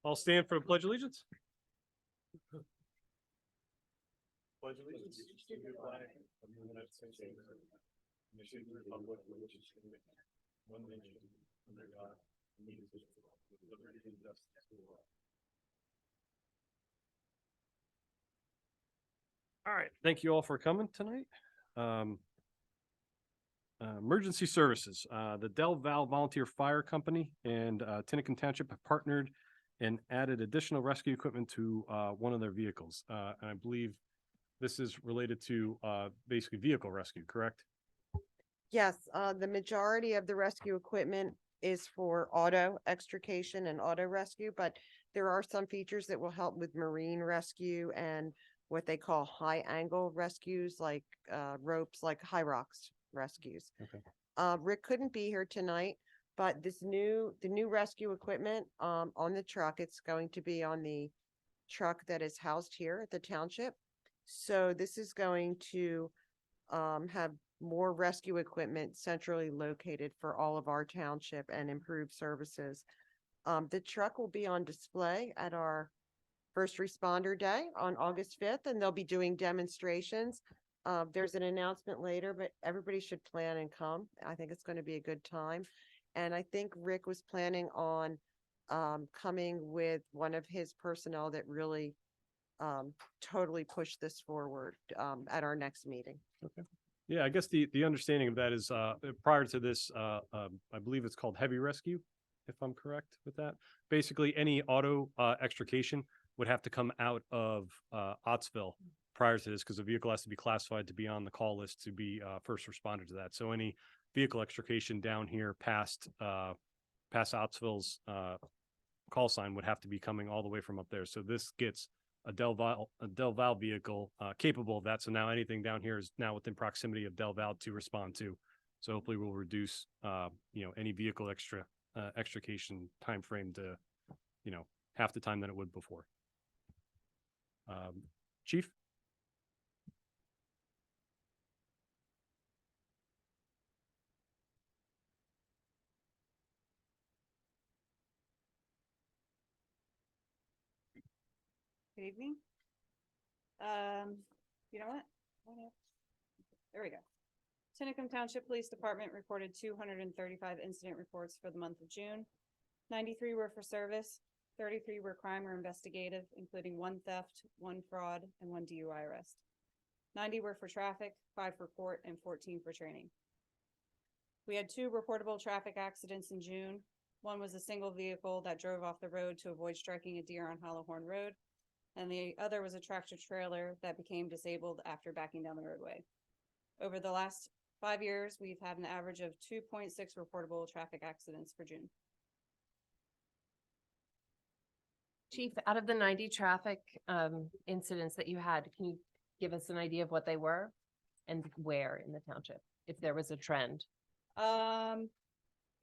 All stand for the Pledge of Allegiance. Pledge allegiance to the flag of the United States of America, and to the republic for which it stands, one nation, under God, indivisible, with liberty and justice for all. All right, thank you all for coming tonight. Emergency services, the Del Val Volunteer Fire Company and Tinicum Township have partnered and added additional rescue equipment to one of their vehicles. And I believe this is related to basically vehicle rescue, correct? Yes, the majority of the rescue equipment is for auto extrication and auto rescue, but there are some features that will help with marine rescue and what they call high angle rescues, like ropes, like high rocks rescues. Okay. Rick couldn't be here tonight, but the new rescue equipment on the truck, it's going to be on the truck that is housed here at the township. So this is going to have more rescue equipment centrally located for all of our township and improve services. The truck will be on display at our First Responder Day on August 5th, and they'll be doing demonstrations. There's an announcement later, but everybody should plan and come. I think it's going to be a good time. And I think Rick was planning on coming with one of his personnel that really totally push this forward at our next meeting. Okay. Yeah, I guess the understanding of that is prior to this, I believe it's called heavy rescue, if I'm correct with that. Basically, any auto extrication would have to come out of Ottsville prior to this because the vehicle has to be classified to be on the call list to be first responder to that. So any vehicle extrication down here past Ottsville's call sign would have to be coming all the way from up there. So this gets a Del Val vehicle capable of that. So now anything down here is now within proximity of Del Val to respond to. So hopefully we'll reduce any vehicle extrication time frame to half the time than it would before. Chief? Good evening. You know what? There we go. Tinicum Township Police Department reported 235 incident reports for the month of June. 93 were for service, 33 were crime or investigative, including 1 theft, 1 fraud, and 1 DUI arrest. 90 were for traffic, 5 for court, and 14 for training. We had 2 reportable traffic accidents in June. One was a single vehicle that drove off the road to avoid striking a deer on Hollowhorn Road, and the other was a tractor trailer that became disabled after backing down the roadway. Over the last 5 years, we've had an average of 2.6 reportable traffic accidents for June. Chief, out of the 90 traffic incidents that you had, can you give us an idea of what they were and where in the township, if there was a trend?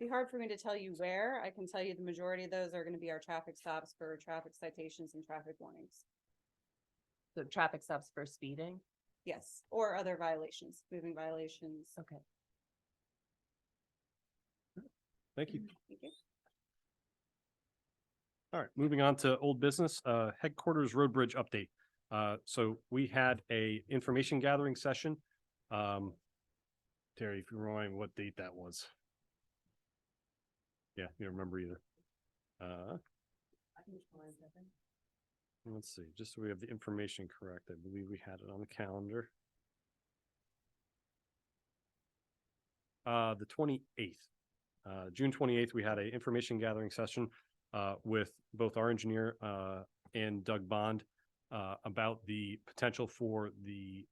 Be hard for me to tell you where. I can tell you the majority of those are going to be our traffic stops for traffic citations and traffic warnings. So traffic stops for speeding? Yes, or other violations, moving violations. Okay. Thank you. Thank you. All right, moving on to old business, headquarters road bridge update. So we had a information gathering session. Terry, if you remind me what date that was. Yeah, you don't remember either. Let's see, just so we have the information correct. I believe we had it on the calendar. The 28th, June 28th, we had an information gathering session with both our engineer and Doug Bond about the potential for the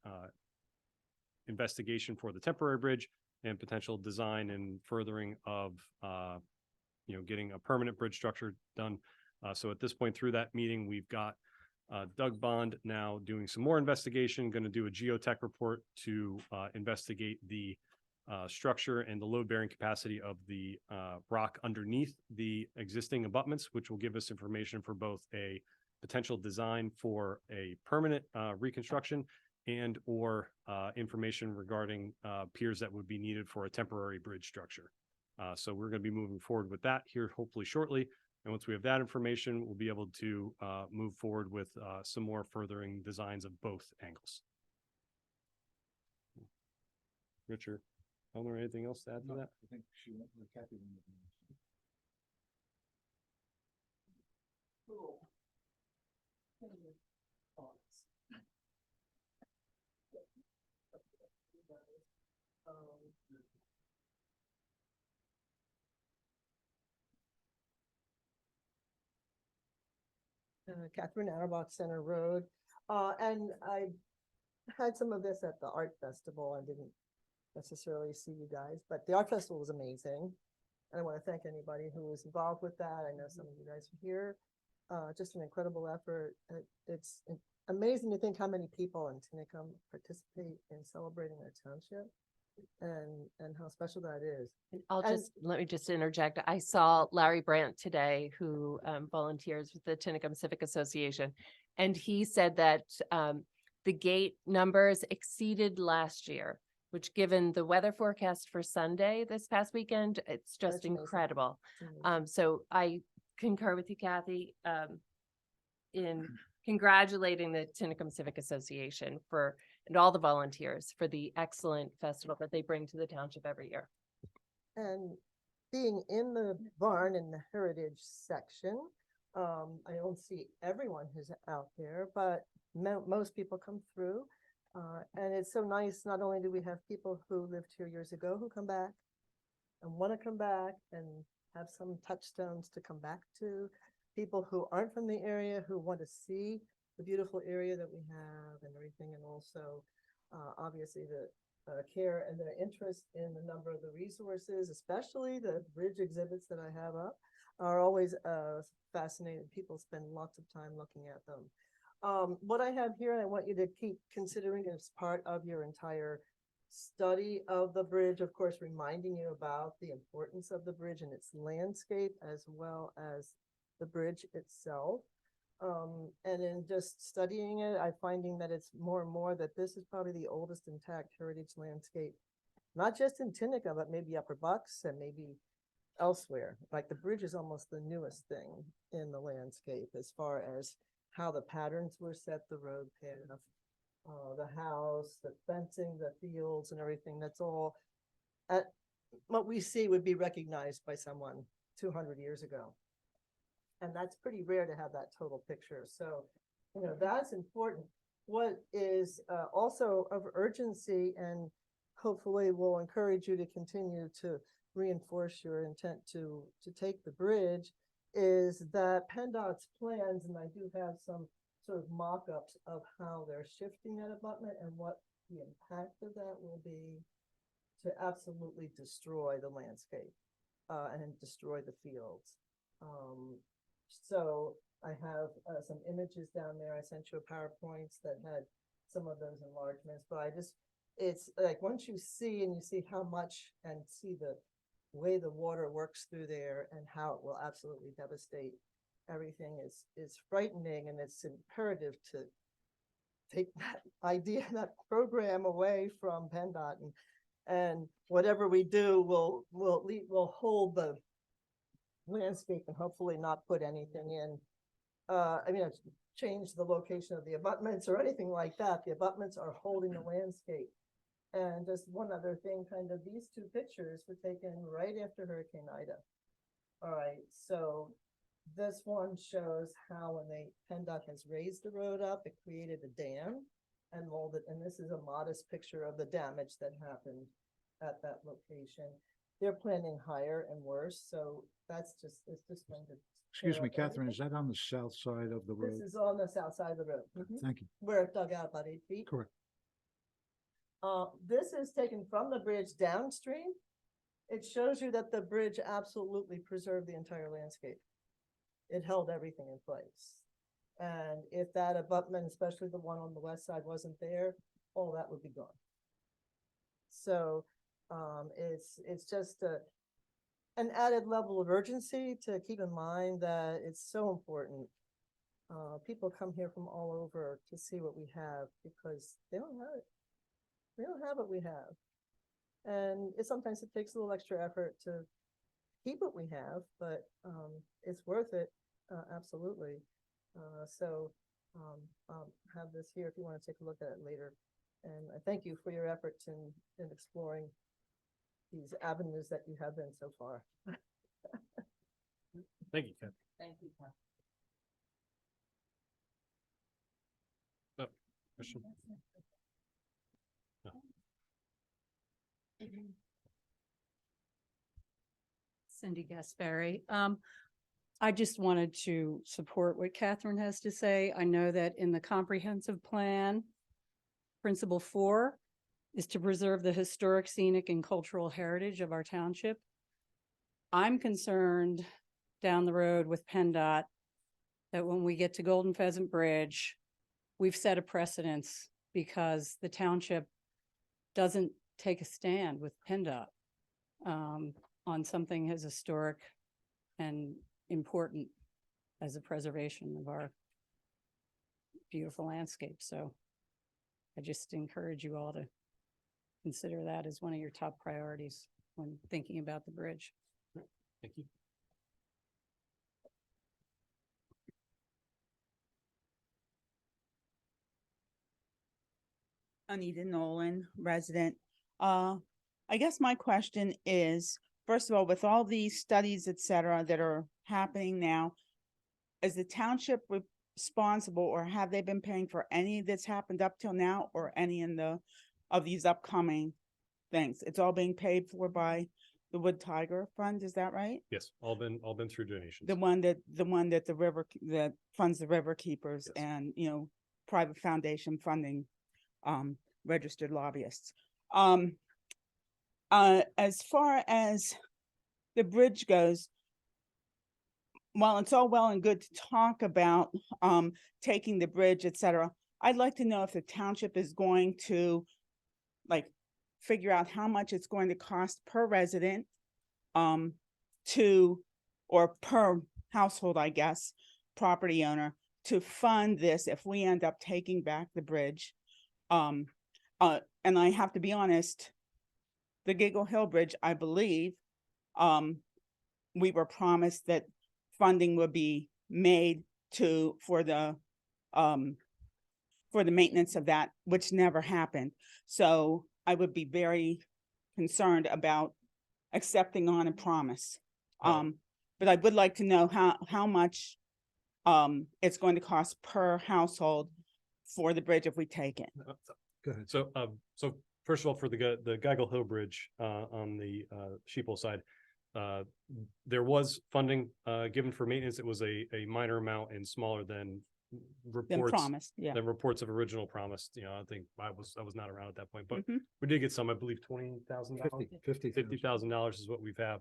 investigation for the temporary bridge and potential design and furthering of getting a permanent bridge structure done. So at this point through that meeting, we've got Doug Bond now doing some more investigation, going to do a geotech report to investigate the structure and the load bearing capacity of the rock underneath the existing abutments, which will give us information for both a potential design for a permanent reconstruction and or information regarding piers that would be needed for a temporary bridge structure. So we're going to be moving forward with that here hopefully shortly. And once we have that information, we'll be able to move forward with some more furthering designs of both angles. Richard, Eleanor, anything else to add to that? I think she went with Kathy. Catherine Auerbach Center Road. And I had some of this at the art festival. I didn't necessarily see you guys, but the art festival was amazing. And I want to thank anybody who was involved with that. I know some of you guys are here. Just an incredible effort. It's amazing to think how many people in Tinicum participate in celebrating their township and how special that is. And- Let me just interject. I saw Larry Brandt today, who volunteers with the Tinicum Civic Association. And he said that the gate numbers exceeded last year, which, given the weather forecast for Sunday this past weekend, it's just That's amazing. incredible. It's amazing. So I concur with you, Kathy, in congratulating the Tinicum Civic Association and all the volunteers for the excellent festival that they bring to the township every year. And being in the barn in the heritage section, I don't see everyone who's out there, but most people come through. And it's so nice. Not only do we have people who lived here years ago who come back and want to come back and have some touchstones to come back to, people who aren't from the area who want to see the beautiful area that we have and everything, and also obviously the care and the interest in the number of the resources, especially the bridge exhibits that I have up, are always fascinating. People spend lots of time looking at them. What I have here, and I want you to keep considering as part of your entire study of the bridge, of course, reminding you about the importance of the bridge and its landscape, as well as the bridge itself. And in just studying it, I'm finding that it's more and more that this is probably the oldest intact heritage landscape, not just in Tinicum, but maybe Upper Bucks and maybe elsewhere. Like the bridge is almost the newest thing in the landscape as far as how the patterns were set, the road path, the house, the fencing, the fields and everything. That's all what we see would be recognized by someone 200 years ago. And that's pretty rare to have that total picture. So, that's important. What is also of urgency, and hopefully will encourage you to continue to reinforce your intent to take the bridge, is that PennDOT's plans, and I do have some sort of mock-ups of how they're shifting that abutment and what the impact of that will be to absolutely destroy the landscape and destroy the fields. So I have some images down there. I sent you a PowerPoint that had some of those enlargements, but it's like once you see and you see how much and see the way the water works through there and how it will absolutely devastate everything is frightening, and it's imperative to take that idea, that program away from PennDOT, and whatever we do will hold the landscape and hopefully not put anything in. Change the location of the abutments or anything like that. The abutments are holding the landscape. And just one other thing, kind of these two pictures were taken right after Hurricane Ida. All right, so this one shows how when PennDOT has raised the road up, it created a dam and molded, and this is a modest picture of the damage that happened at that location. They're planning higher and worse, so it's just going to. Excuse me, tear up Catherine, is everything. that on the south side of the road? This is on the south side of the road. Thank you. Where it dug out about 8 feet. Correct. This is taken from the bridge downstream. It shows you that the bridge absolutely preserved the entire landscape. It held everything in place. And if that abutment, especially the one on the west side, wasn't there, all that would be gone. So it's just an added level of urgency to keep in mind that it's so important. People come here from all over to see what we have because they don't have it. They don't have what we have. And sometimes it takes a little extra effort to keep what we have, but, it's worth it, absolutely. So, I'll have this here if you want to take a look at it later. And I thank you for your efforts in exploring these avenues that you have been so far. Thank you, Ken. Thank you. Question? No. Cindy Gaspari. I just wanted to support what Catherine has to say. I know that in the comprehensive plan, principle 4 is to preserve the historic, scenic, and cultural heritage of our township. I'm concerned down the road with PennDOT that when we get to Golden Pheasant Bridge, we've set a precedence because the township doesn't take a stand with PennDOT on something as historic and important as a preservation of our beautiful landscape. So I just encourage you all to consider that as one of your top priorities when thinking about the bridge. Thank you. Anita Nolan, resident. I guess my question is, first of all, with all these studies, et cetera, that are happening now, is the township responsible, or have they been paying for any that's happened up till now, or any of these upcoming things? It's all being paid for by the Wood Tiger Fund, is that right? Yes, all been through donations. The one that that funds the river keepers Yes. and, private foundation funding, registered lobbyists. As far as the bridge goes, while it's all well and good to talk about, taking the bridge, et cetera, I'd like to know if the township is going to figure out how much it's going to cost per resident, or per household, I guess, property owner, to fund this if we end up taking back the bridge. And I have to be honest, the Giggle Hill Bridge, I believe, we were promised that funding would be made for the maintenance of that, which never happened. So I would be very concerned about accepting on a promise. But I would like to know how much it's going to cost per household for the bridge if we take it. Go ahead. So, first of all, for the Gaggle Hill Bridge, on the, Sheeple side, there was funding, given for maintenance. It was a minor amount and smaller than Then reports. promised, yeah. Than reports of original promise. I think I was not around at that point, but Mhm. we did get some, I believe, $20,000. $50,000 is what we've had,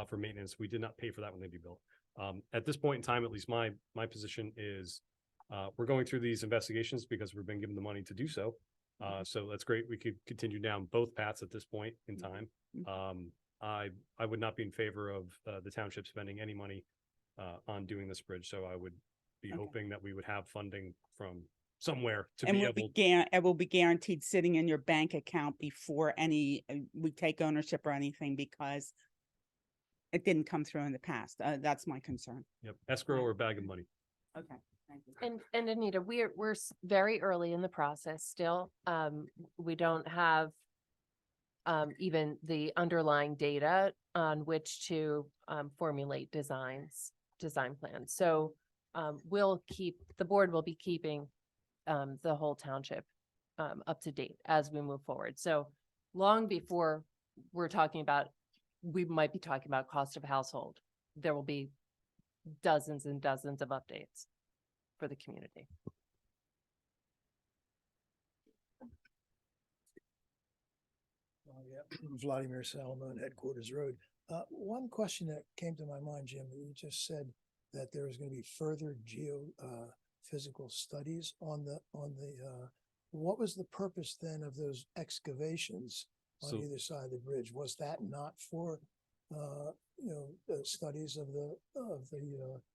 for maintenance. We did not pay for that when they be built. At this point in time, at least my position is, we're going through these investigations because we've been given the money to do so. So that's great. We could continue down both paths at this point in time. I would not be in favor of the township spending any money on doing this bridge. So I would be Okay. hoping that we would have funding from somewhere to And be will able. it will be guaranteed sitting in your bank account before we take ownership or anything, because it didn't come through in the past. That's my concern. Yep, escrow or bag of money. Okay, thank you. And Anita, we're very early in the process still. We don't have even the underlying data on which to formulate design plans. So the board will be keeping the whole township up to date as we move forward. So long before we might be talking about cost of household, there will be dozens and dozens of updates for the community. Vladimir Salomon, Headquarters Road. One question that came to my mind, Jim, you just said that there was going to be further geophysical studies on the, what was the purpose then of those excavations on So- either side of the bridge? Was that not for, studies of the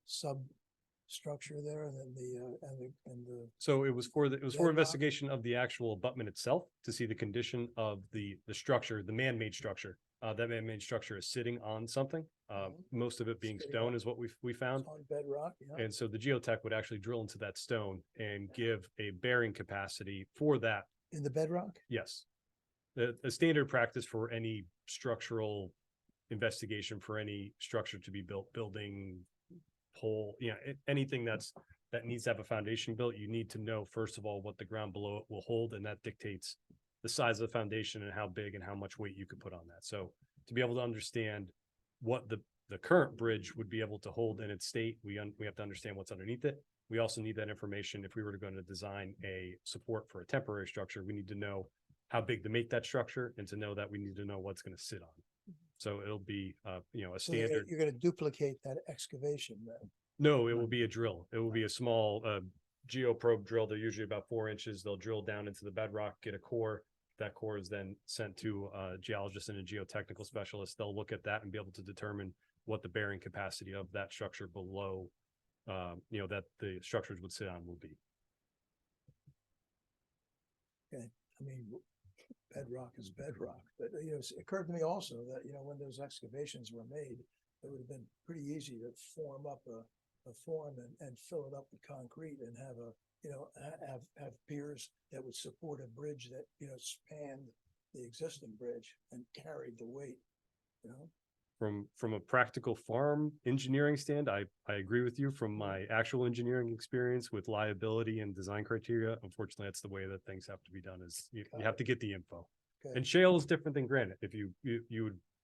substructure there and then the So it was for Bedrock. investigation of the actual abutment itself to see the condition of the structure, the man-made structure. that man-made structure is sitting on something. Mhm. Most of it being Sitting stone on- is what we found. It's on bedrock, yeah. And so the geotech would actually drill into that stone and give a bearing capacity for that. In the bedrock? Yes. The standard practice for any structural investigation for any structure to be built, building, pole, anything that needs to have a foundation built, you need to know, first of all, what the ground below it will hold, and that dictates the size of the foundation and how big and how much weight you could put on that. So to be able to understand what the current bridge would be able to hold in its state, we have to understand what's underneath it. We also need that information if we were going to design a support for a temporary structure. We need to know how big to make that structure, and to know that we need to know what's going to sit on. So it'll be, a So you're standard. you're gonna duplicate that excavation then? No, it will be a drill. It will be a small, geoprobe drill. They're usually about 4 inches. They'll drill down into the bedrock, get a core. That core is then sent to a geologist and a geotechnical specialist. They'll look at that and be able to determine what the bearing capacity of that structure below, that the structures would sit on will be. I mean, bedrock is bedrock, but it occurred to me also that, when those excavations were made, it would have been pretty easy to form up a form and fill it up with concrete and have have piers that would support a bridge that, spanned the existing bridge and carried the weight, From a practical farm engineering stand, I agree with you. From my actual engineering experience with liability and design criteria, unfortunately, that's the way that things have to be done, is you have to get the info. Okay. And shale is different than granite, if you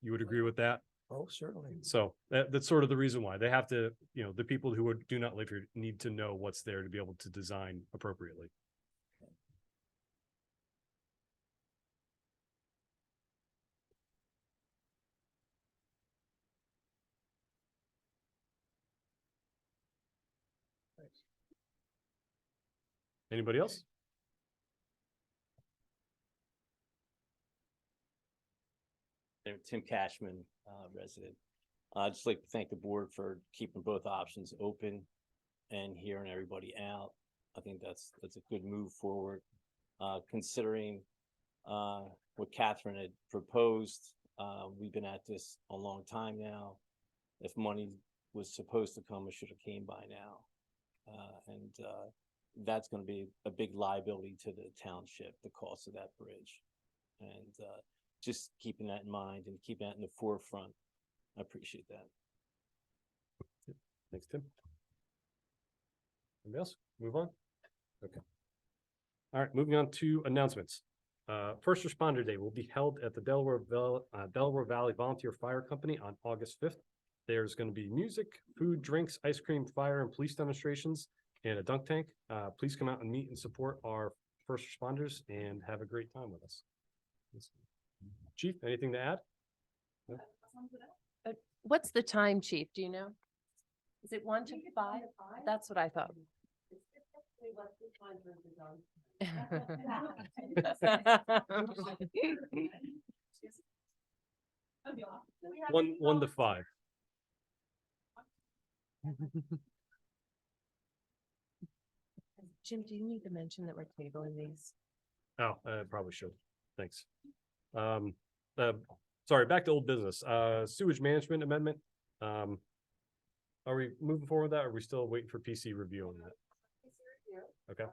would agree with that. Oh, certainly. So that's sort of the reason why they have to, the people who do not live here need to know what's there to be able to design appropriately. Thanks. Anybody else? Tim Cashman, resident. I'd just like to thank the board for keeping both options open and hearing everybody out. I think that's a good move forward. Considering what Catherine had proposed, we've been at this a long time now. If money was supposed to come, it should have came by now. And that's going to be a big liability to the township, the cost of that bridge. And just keeping that in mind and keeping that in the forefront. I appreciate that. Thanks, Tim. Anybody else? Move on? Okay. All right, moving on to announcements. First Responder Day will be held at the Delaware Valley Volunteer Fire Company on August 5th. There's going to be music, food, drinks, ice cream, fire, and police demonstrations, and a dunk tank. Please come out and meet and support our first responders and have a great time with us. Chief, anything to add? No? What's the time, Chief? Do you know? Is it 1 to 5? That's what I thought. One to 5. Jim, do you need to mention that we're tabling these? Oh, I probably should. Thanks. Sorry, back to old business. Sewage management amendment. Are we moving forward with that, or are we still waiting for PC review on that? Okay.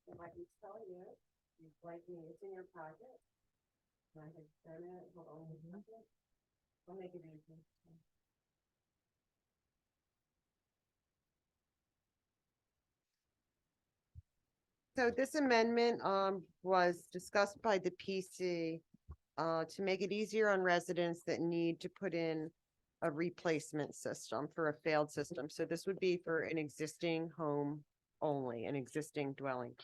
If I can tell you, it's in your pocket. I had done it, hold on a second. I'll make it easy. So this amendment, was discussed by the PC, to make it easier on residents that need to put in a replacement system for a failed system. So this would be for an existing home only, an existing dwelling.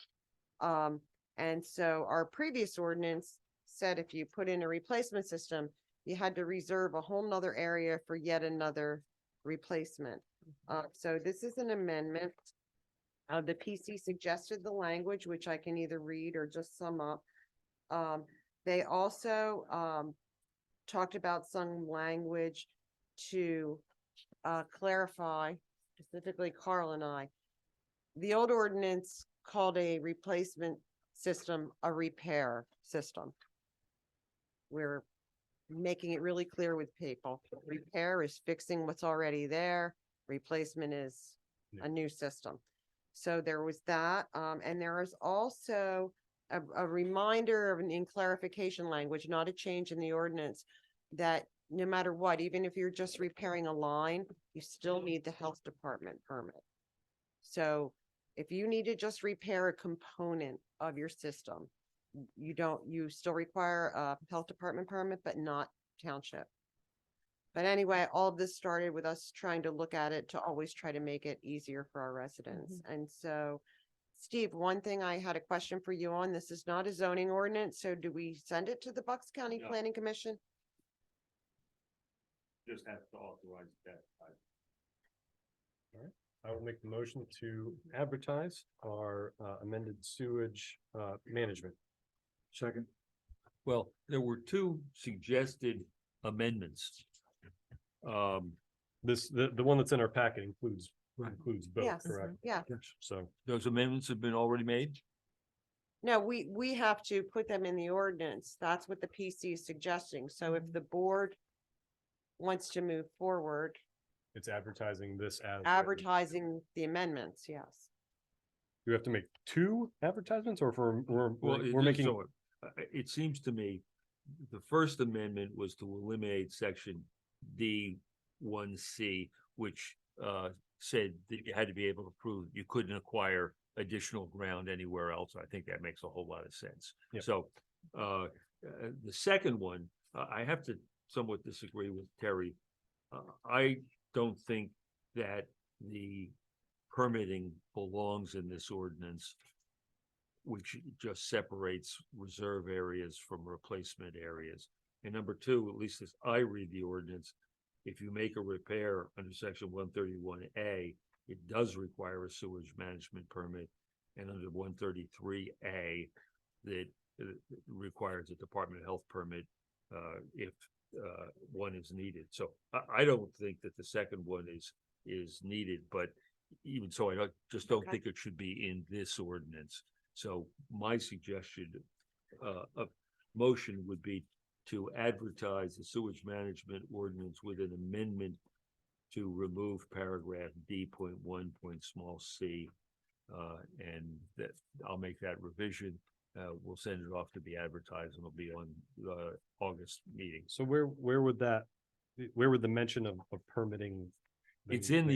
And so our previous ordinance said if you put in a replacement system, you had to reserve a whole nother area for yet another replacement. So this is an amendment. The PC suggested the language, which I can either read or just sum up. They also talked about some language to clarify, specifically Carl and I. The old ordinance called a replacement system a repair system, where making it really clear with people. Repair is fixing what's already there. Replacement is a new system. So there was that, and there is also a reminder of an in clarification language, not a change in the ordinance, that no matter what, even if you're just repairing a line, you still need the health department permit. So if you need to just repair a component of your system, you still require a health department permit, but not township. But anyway, all of this started with us trying to look at it to always try to make it easier for our residents. And so, Steve, one thing I had a question for you on, this is not a zoning ordinance, so do we send it to the Bucks County No. Planning Commission? Just have to authorize that. All right, I will make the motion to advertise our amended sewage management. Second. Well, there were two suggested amendments. The one that's in our packet includes both, Yes, correct? yeah. So Those amendments have been already made? No, we have to put them in the ordinance. That's what the PC is suggesting. So if the board wants to move forward, it's advertising this as. written. advertising the amendments, yes. You have to make two advertisements, or if we're Well, making, it seems to me, the first amendment was to eliminate section D1C, which said that you had to be able to prove you couldn't acquire additional ground anywhere else. I think that makes a whole lot of sense. Yep. So the second one, I have to somewhat disagree with Terry. I don't think that the permitting belongs in this ordinance, which just separates reserve areas from replacement areas. And number two, at least as I read the ordinance, if you make a repair under section 131A, it does require a sewage management permit. And under 133A, that requires a Department of Health permit if one is needed. So I don't think that the second one is needed, but even so, I don't Okay. think it should be in this ordinance. So my suggestion of motion would be to advertise the sewage management ordinance with an amendment to remove paragraph D.1.c. And that I'll make that revision. We'll send it off to be advertised, and it'll be on the August meeting. so where would the mention of permitting? It's in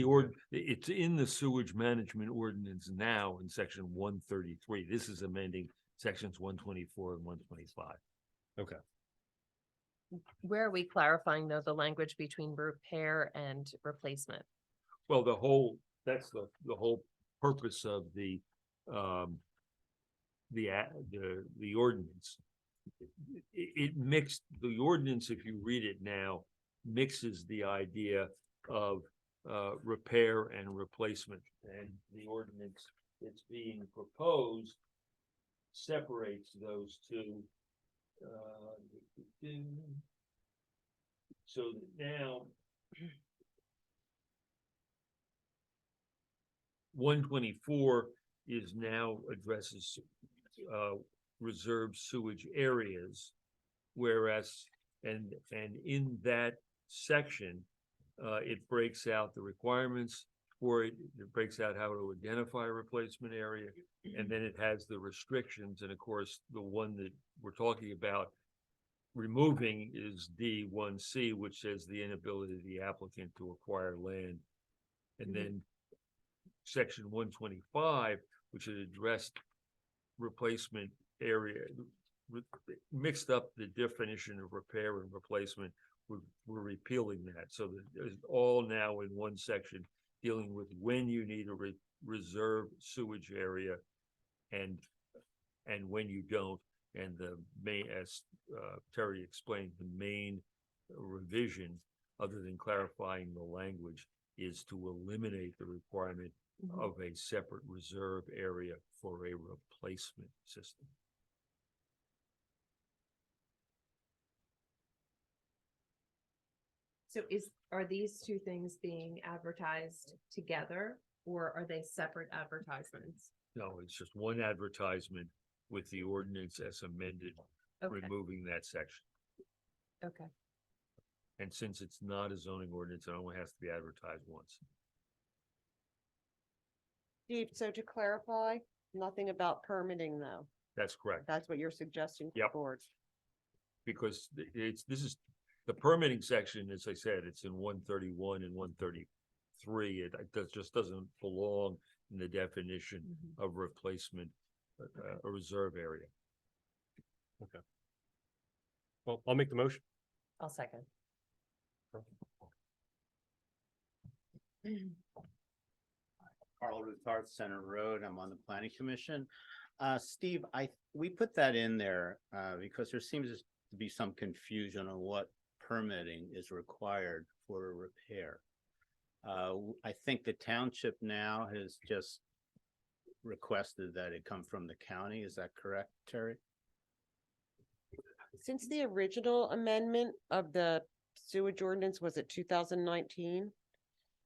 it's in the sewage management ordinance now in section 133. This is amending sections 124 and 125. Okay, Where are we clarifying though, the language between repair and replacement? Well, that's the whole purpose of the ordinance. It mixed, the ordinance, if you read it now, mixes the idea of repair and replacement, and the ordinance that's being proposed separates those two. So now 124 is now addresses reserved sewage areas, whereas and in that section it breaks out the requirements for it. It breaks out how to identify a replacement area, and then it has the restrictions. And of course, the one that we're talking about removing is D1C, which says the inability of the applicant to acquire land. And then section 125, which had addressed replacement area, mixed up the definition of repair and replacement. We're repealing that. So that it's all now in one section dealing with when you need a reserve sewage area and when you don't. And the main, as Terry explained, the main revision, other than clarifying the language, is to eliminate the requirement of a separate reserve area for a replacement system. So are these two things being advertised together, or are they separate advertisements? No, it's just one advertisement with the ordinance as amended, Okay. removing that section. Okay. And since it's not a zoning ordinance, it only has to be advertised once. Steve, so to clarify, nothing about permitting though. That's correct. That's what you're suggesting to the Yep. board. Because this is, the permitting section, as I said, it's in 131 and 133. It just doesn't belong in the definition of replacement, a reserve area. Well, I'll make the motion. I'll second. Carl Ruthart, Center Road. I'm on the planning commission. Steve, we put that in there, because there seems to be some confusion on what permitting is required for a repair. I think the township now has just requested that it come from the county. Is that correct, Terry? Since the original amendment of the sewage ordinance was it 2019,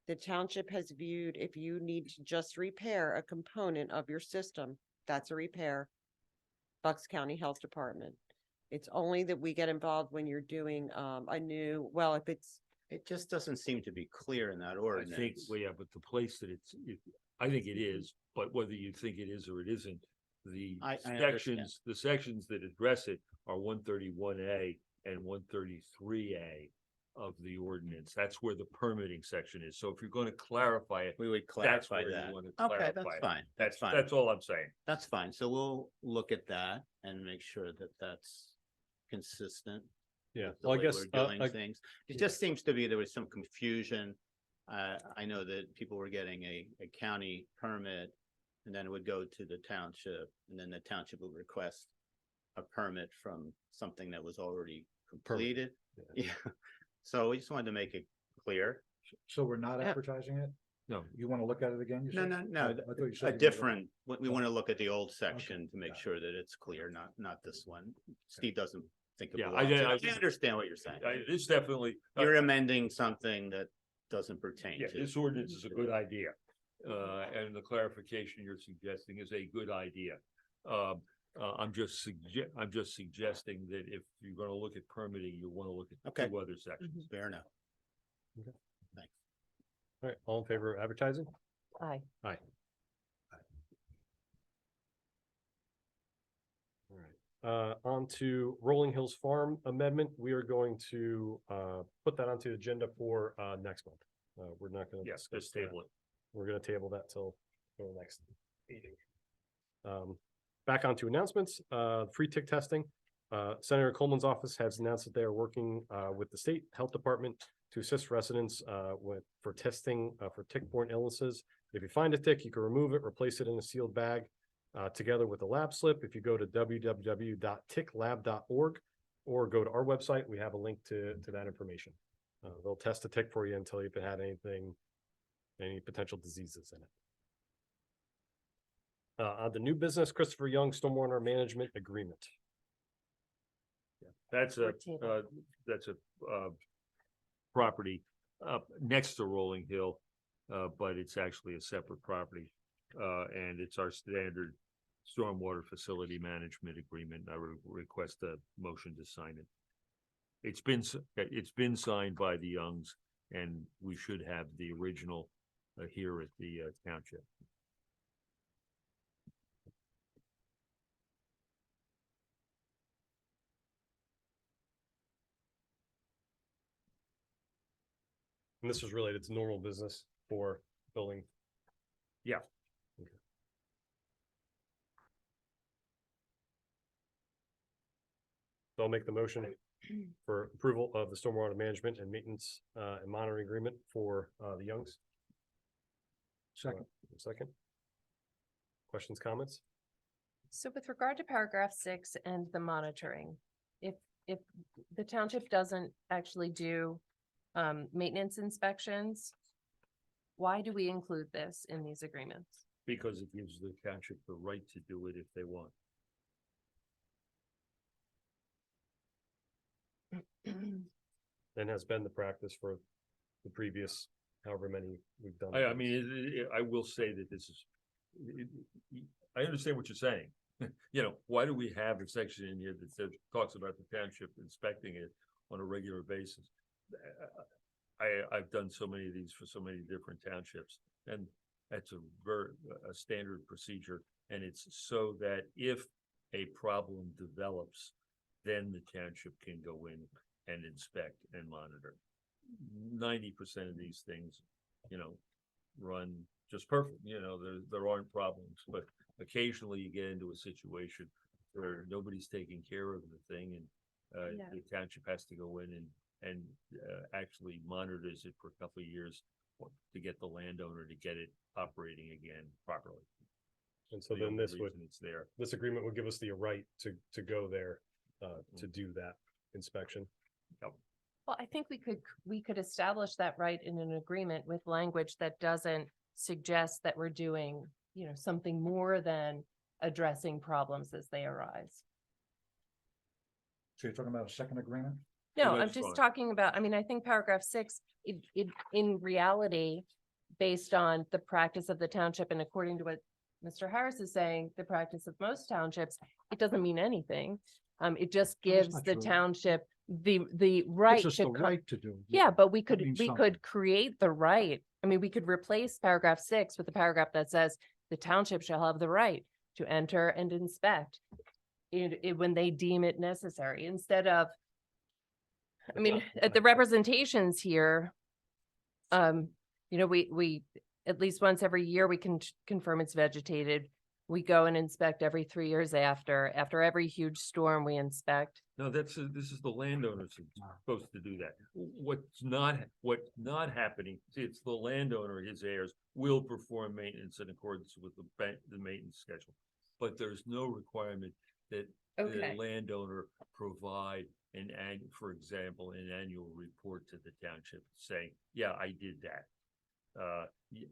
the township has viewed if you need to just repair a component of your system, that's a repair. Bucks County Health Department. It's only that we get involved when you're doing a new, well, if it's, It just doesn't seem to be clear in that I think, ordinance. well, yeah, but the place that I think it is, but whether you think it is or it isn't, the I understand. sections that address it are 131A and 133A of the ordinance. That's where the permitting section is. So if you're going to clarify it, We would that's clarify where you that. want to Okay, clarify that's it. fine. That's fine. That's all I'm saying. That's fine. So we'll look at that and make sure that that's consistent. Yeah, with the well, I way guess, we're doing things. It just seems to be there was some confusion. I know that people were getting a county permit and then it would go to the township and then the township would request a permit from something that was already completed. Yeah. So we just wanted to make it clear. So we're not Yeah. advertising it? No. You want to look at it again? you No, said? no, no, I thought you said you a were- different, we want to look at the old section to make got it. sure that it's clear, not this one. Steve doesn't think it Yeah, belongs. I- I understand what you're saying. It's definitely, You're amending something that doesn't pertain yeah, to. this ordinance is a good idea. And the clarification you're suggesting is a good idea. I'm just suggesting that if you're gonna look at permitting, you wanna look at Okay. two other sections. Fair enough. All right, all in favor of advertising? Aye. Aye. All right, on to Rolling Hills Farm Amendment. We are going to, put that onto the agenda for, next month. We're not gonna. Yes, discuss just that. table it. We're gonna table that till the next meeting. Back onto announcements, free tick testing. Senator Coleman's office has announced that they are working with the state health department to assist residents for testing for tick-borne illnesses. If you find a tick, you can remove it, replace it in a sealed bag together with a lab slip. If you go to www.ticklab.org or go to our website, we have a link to that information. They'll test a tick for you until you've had any potential diseases in it. On the new business, Christopher Young Stormwater Management Agreement. That's Or table. that's a property next to Rolling Hill, but it's actually a separate property. And it's our standard stormwater facility management agreement. I request a motion to sign it. It's been signed by the Youngs, and we should have the original here at the township. And this is related to normal business for building. Yeah. Okay. So I'll make the motion for approval of the stormwater management and maintenance and monitoring agreement for the Youngs. Second. Second. Questions, comments? So with regard to paragraph 6 and the monitoring, if the township doesn't actually do maintenance inspections, why do we include this in these agreements? Because it gives the township the right to do it if they want. And has been the practice for the previous however many we've done. I mean, I will say that this is, I understand what you're saying. You know, why do we have a section in here that says, talks about the township inspecting it on a regular basis. I've done so many of these for so many different townships, and that's a standard procedure. And it's so that if a problem develops, then the township can go in and inspect and monitor. 90% of these things, run just perfect. There aren't problems, but occasionally you get into a situation where nobody's taking care of the thing, and Yeah. the township has to go in and actually monitors it for a couple of years to get the landowner to get it operating again properly. And so The then only this would, reason it's there. this agreement would give us the right to go there, to do that inspection. Well, I think we could establish that right in an agreement with language that doesn't suggest that we're doing, something more than addressing problems as they arise. So you're talking about a second agreement? No, Well, I'm that's just fine. talking about, I think paragraph 6, it, in reality, based on the practice of the township and according to what Mr. Harris is saying, the practice of most townships, it doesn't mean anything. It just Well, that's gives not the true. township the right Gives us to the right to do. Yeah, but we that means we something. could create the right. We could replace paragraph 6 with the paragraph that says the township shall have the right to enter and inspect when they deem it necessary, instead of, at the representations here, we, at least once every year, we can confirm it's vegetated. We go and inspect every 3 years after every huge storm, we inspect. No, this is the landowners who's supposed to do that. What's not happening, see, it's the landowner, his heirs will perform maintenance in accordance with the maintenance schedule. But there's no requirement that the Okay. landowner provide for example, an annual report to the township saying, yeah, I did that.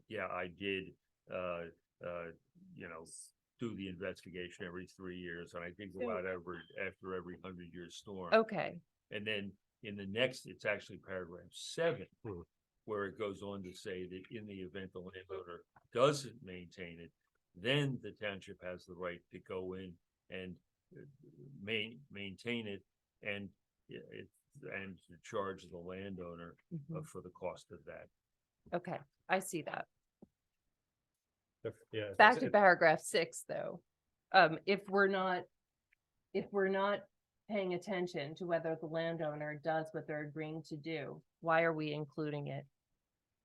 Yeah, I did, do the investigation every 3 years, and I did go out after every 100-year storm. Okay, And then in the next, it's actually paragraph 7, Hmm. where it goes on to say that in the event the landowner doesn't maintain it, then the township has the right to go in and maintain it and to charge the landowner mhm, for the cost of that. okay, I see that. Yeah. Back to paragraph 6, though. If we're not paying attention to whether the landowner does what they're agreeing to do, why are we including it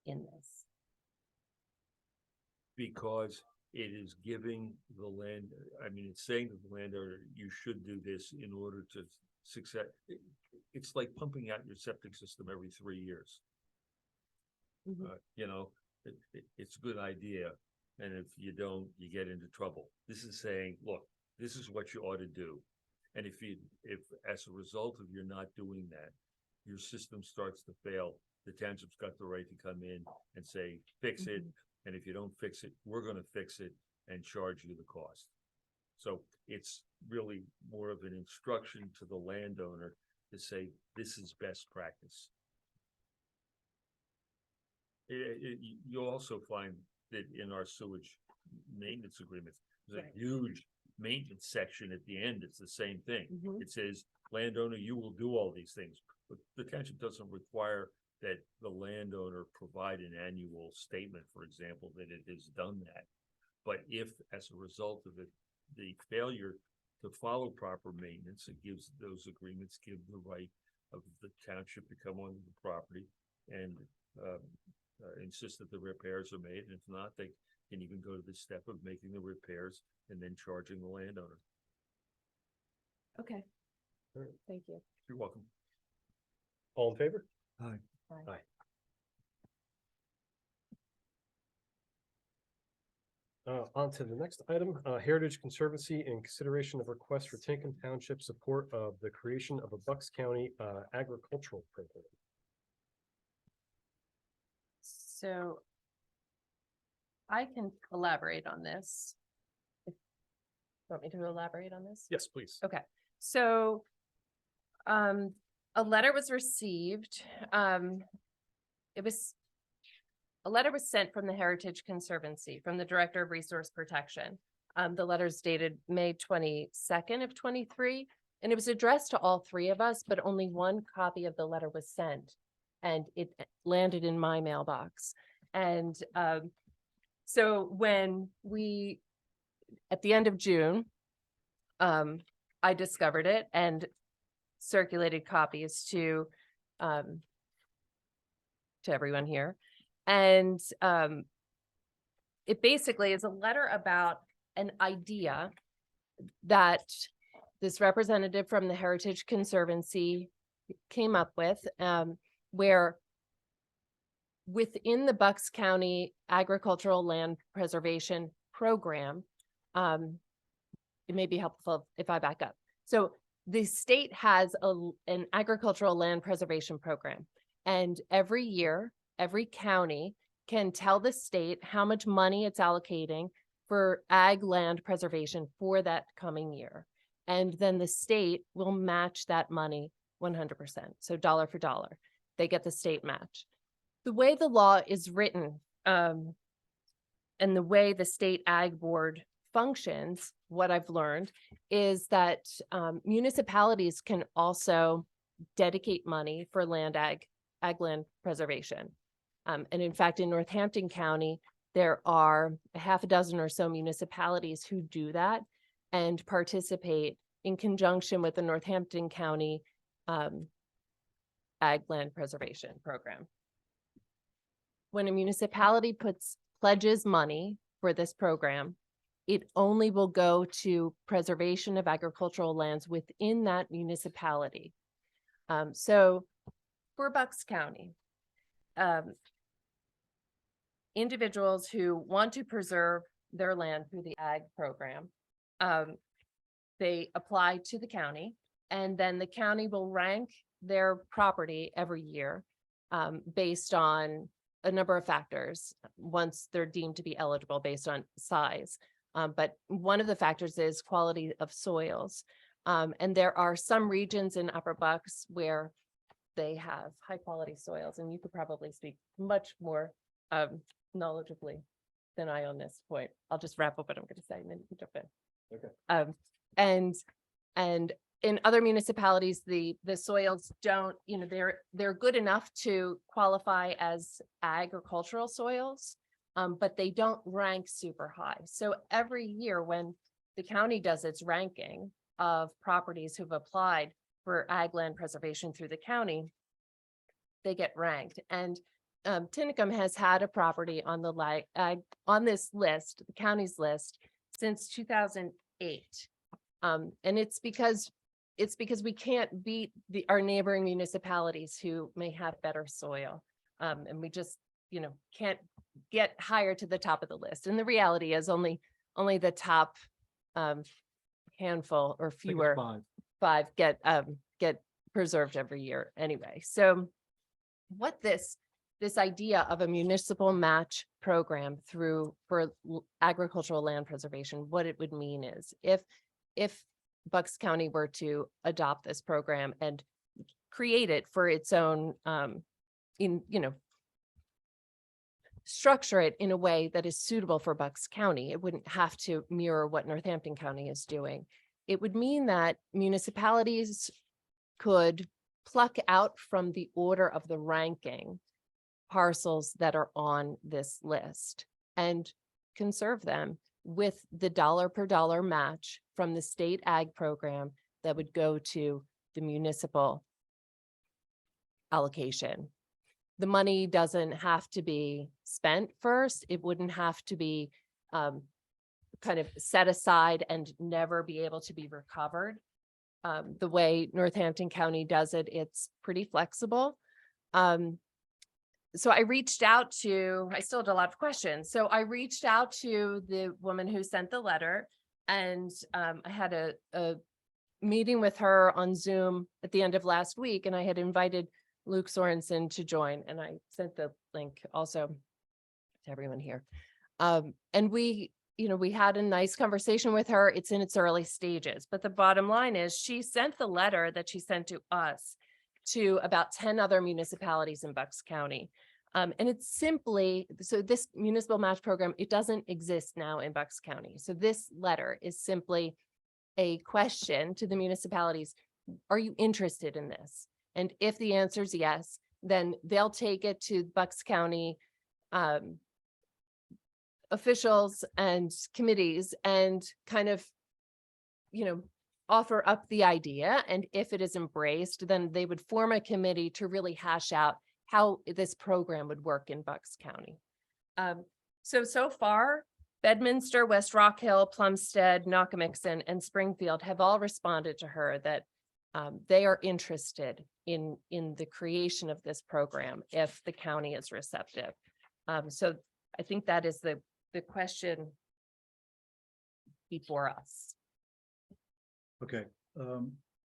in this? Because it is giving the it's saying to the landowner, you should do this in order to success. It's like pumping out your septic system every 3 years. Mhm. It's a good idea. And if you don't, you get into trouble. This is saying, look, this is what you ought to do. And if as a result of you're not doing that, your system starts to fail, the township's got the right to come in and say, fix it. And if you don't fix it, we're gonna fix it and charge you the cost. So it's really more of an instruction to the landowner to say, this is best practice. You'll also find that in our sewage maintenance agreements, there's Right. a huge maintenance section at the end. It's the same thing. Mhm. It says, landowner, you will do all these things, but the township doesn't require that the landowner provide an annual statement, for example, that it has done that. But if, as a result of it, the failure to follow proper maintenance, those agreements give the right of the township to come onto the property and insist that the repairs are made. And if not, they can even go to the step of making the repairs and then charging the landowner. Okay. All right. Thank you. You're welcome. All in favor? Aye. Aye. On to the next item, Heritage Conservancy in consideration of request for Tinicum Township support of the creation of a Bucks County agricultural program. So I can elaborate on this. Want me to elaborate on this? Yes, please. Okay, so a letter was received. A letter was sent from the Heritage Conservancy, from the Director of Resource Protection. The letter is dated May 22nd of 23, And it was addressed to all three of us, but only one copy of the letter was sent. And it landed in my mailbox. And so when we, at the end of June, I discovered it and circulated copies to everyone here. And it basically is a letter about an idea that this representative from the Heritage Conservancy came up with, where within the Bucks County Agricultural Land Preservation Program, it may be helpful if I back up. So the state has an agricultural land preservation program, and every year, every county can tell the state how much money it's allocating for ag land preservation for that coming year. And then the state will match that money 100%. So dollar for dollar, they get the state match. The way the law is written, and the way the state ag board functions, what I've learned is that municipalities can also dedicate money for ag land preservation. And in fact, in Northampton County, there are a half a dozen or so municipalities who do that and participate in conjunction with the Northampton County Ag Land Preservation Program. When a municipality pledges money for this program, it only will go to preservation of agricultural lands within that municipality. So for Bucks County, individuals who want to preserve their land through the ag program, they apply to the county, and then the county will rank their property every year based on a number of factors once they're deemed to be eligible based on size. But one of the factors is quality of soils. And there are some regions in Upper Bucks where they have high quality soils, and you could probably speak much more knowledgeably than I on this point. I'll just wrap up what I'm going to say and then you can jump in. Okay. And in other municipalities, the soils don't, they're good enough to qualify as agricultural soils, but they don't rank super high. So every year when the county does its ranking of properties who've applied for ag land preservation through the county, they get ranked. And Tinicum has had a property on the on this list, the county's list, since 2008. And it's because we can't beat our neighboring municipalities who may have better soil. And we just, can't get higher to the top of the list. And the reality is only the top handful or fewer, five get preserved every year anyway. So what this idea of a municipal match program for agricultural land preservation, what it would mean is if Bucks County were to adopt this program and create it for its own, structure it in a way that is suitable for Bucks County, it wouldn't have to mirror what Northampton County is doing. It would mean that municipalities could pluck out from the order of the ranking parcels that are on this list and conserve them with the dollar per dollar match from the state ag program that would go to the municipal allocation. The money doesn't have to be spent first. It wouldn't have to be kind of set aside and never be able to be recovered. The way Northampton County does it, it's pretty flexible. So I reached out to, I still had a lot of questions. So I reached out to the woman who sent the letter, and I had a meeting with her on Zoom at the end of last week, and I had invited Luke Sorensen to join, and I sent the link also to everyone here. And we had a nice conversation with her. It's in its early stages, but the bottom line is she sent the letter that she sent to us to about 10 other municipalities in Bucks County. And it's simply, so this municipal match program, it doesn't exist now in Bucks County. So this letter is simply a question to the municipalities. Are you interested in this? And if the answer is yes, then they'll take it to Bucks County officials and committees and kind of, offer up the idea. And if it is embraced, then they would form a committee to really hash out how this program would work in Bucks County. So far, Bedminster, West Rock Hill, Plumstead, Nockamixon, and Springfield have all responded to her that they are interested in the creation of this program if the county is receptive. So I think that is the question before us. Okay,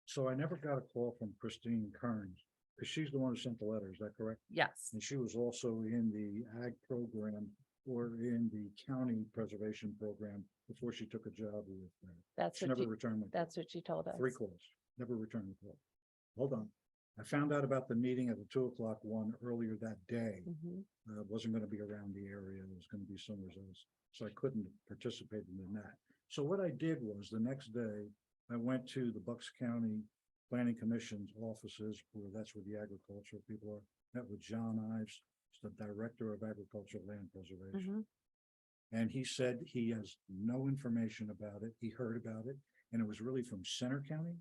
so I never got a call from Christine Kearns, because she's the one who sent the letter, is that correct? Yes, And she was also in the ag program or in the county preservation program before she took a job with them. that's She what never you, returned my call. that's what you told us. 3 calls, never returned the call. Hold on. I found out about the meeting at the 2:00 one earlier that day. Mhm. Wasn't gonna be around the area. It was gonna be somewhere else. So I couldn't participate in that. So what I did was the next day, I went to the Bucks County Planning Commission's offices, that's where the agricultural people are. Met with John Ives, the Director of Agricultural Land Preservation. Mhm. And he said he has no information about it. He heard about it, and it was really from Center County.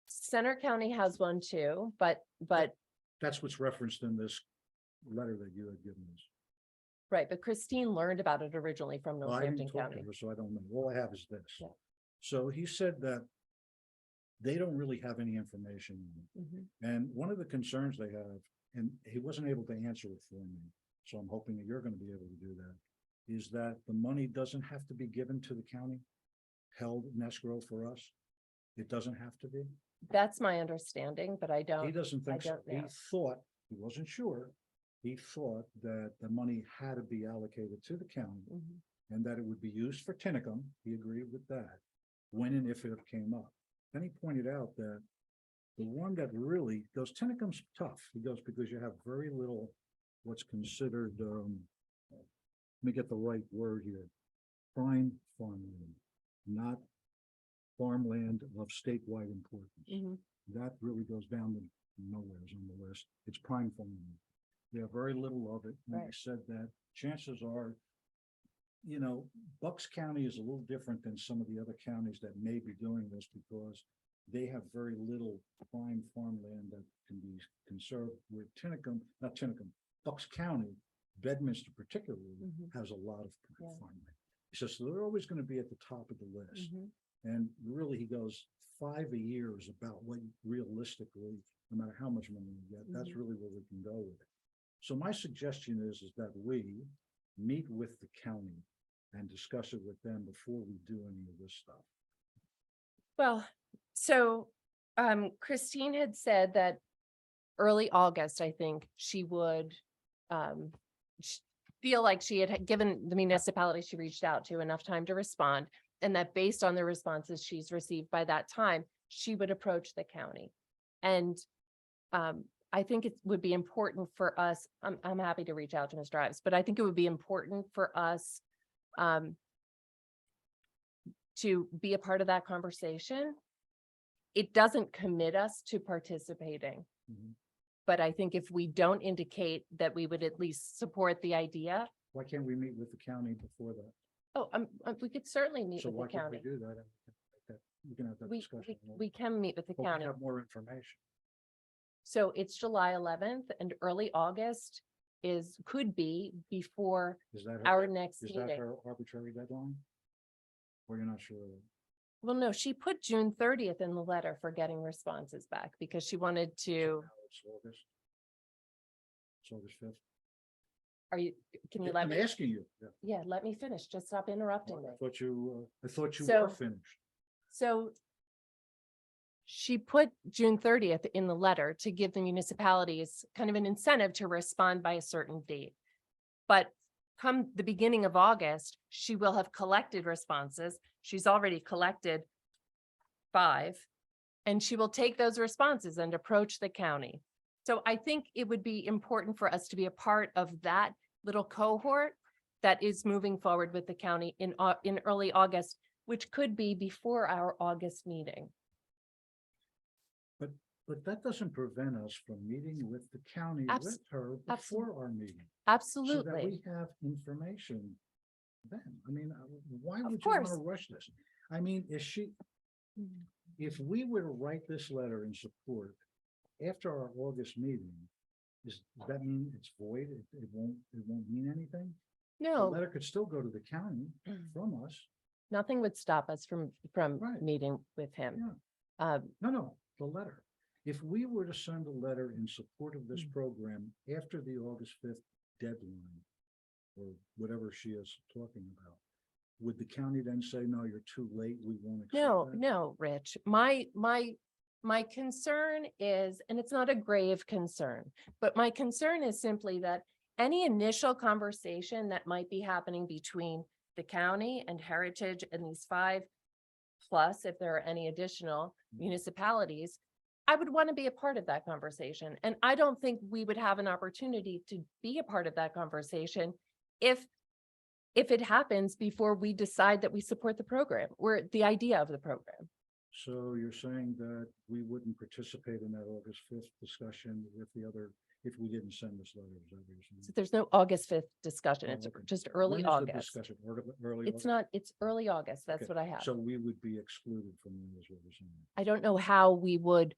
Center County has one too, but That's what's referenced in this letter that you had given us. right, but Christine learned about it originally from Well, I didn't Northampton talk to County. her, so I don't know. All I have is this. Yeah. So he said that they don't really have any information on it. Mhm. And one of the concerns they have, and he wasn't able to answer it for me, so I'm hoping that you're gonna be able to do that, is that the money doesn't have to be given to the county, held in escrow for us. It doesn't have to be. That's my understanding, but I He don't, doesn't think so. don't He know. thought, he wasn't sure. He thought that the money had to be allocated to the county Mhm. and that it would be used for Tinicum. He agreed with that, when and if it came up. Then he pointed out that the one that really goes, Tinicum's tough. He goes, because you have very little, what's considered, let me get the right word here, prime farmland, not farmland of statewide importance. Mhm. That really goes down to nowhere's on the list. It's prime farmland. They have very little of it. And I Right. said that chances are, Bucks County is a little different than some of the other counties that may be doing this because they have very little prime farmland that can be conserved with Bucks County, Bedminster particularly, Mhm. has a lot of prime Yeah. farmland. He says, so they're always going to be at the top of the list. Mhm. And really, he goes 5 a year is about what realistically, no matter how much money you get, that's Mhm. really where we can go with it. So my suggestion is that we meet with the county and discuss it with them before we do any of this stuff. Well, so Christine had said that early August, I think she would feel like she had given the municipality she reached out to enough time to respond, and that based on the responses she's received by that time, she would approach the county. And I think it would be important for us, I'm happy to reach out to Mr. Ives, but I think it would be important for us to be a part of that conversation. It doesn't commit us to participating. Mhm. But I think if we don't indicate that we would at least support the idea, Why can't we meet with the county before that? we could certainly meet So with why the can't we county. do that? We can have that We, discussion. we can meet with the But we county. have more information. So it's July 11th and early August could be before Is that our her, next is that meeting. her arbitrary deadline? Or you're not sure? Well, no, she put June 30th in the letter for getting responses back because she wanted So to, now It's August. It's August 5th. can you Yeah, let I'm me? asking you. Yeah. Yeah, let me finish. Just stop interrupting me. I thought you So- were finished. So she put June 30th in the letter to give the municipalities kind of an incentive to respond by a certain date. But come the beginning of August, she will have collected responses. She's already collected 5, and she will take those responses and approach the county. So I think it would be important for us to be a part of that little cohort that is moving forward with the county in early August, which could be before our August meeting. But that doesn't prevent us from meeting with the county Abs- with her abso- before our meeting. So that Absolutely. we have information then. I mean, why Of would you want to course. rush this? I mean, if we were to write this letter in support after our August meeting, does that mean it's void? It won't mean anything? The No, letter could still go to the county from us. nothing would stop us from Right. meeting with him. Yeah. No, the letter. If we were to send a letter in support of this Mm. program after the August 5th deadline, or whatever she is talking about, would the county then say, no, you're too late, we won't accept No, that? no, Rich, my concern is, and it's not a grave concern, but my concern is simply that any initial conversation that might be happening between the county and Heritage and these 5, plus if there are any additional municipalities, I would want to be a part of that conversation. And I don't think we would have an opportunity to be a part of that conversation if it happens before we decide that we support the program or the idea of the program. So you're saying that we wouldn't participate in that August 5th discussion if we didn't send this letter? Is that what you're saying? So there's no August 5th discussion. Oh, It's okay. just When early is the August. discussion? Early It's August? not, it's early August. That's Okay, what I have. So we would be excluded from that, is what you're saying. I don't know how we would,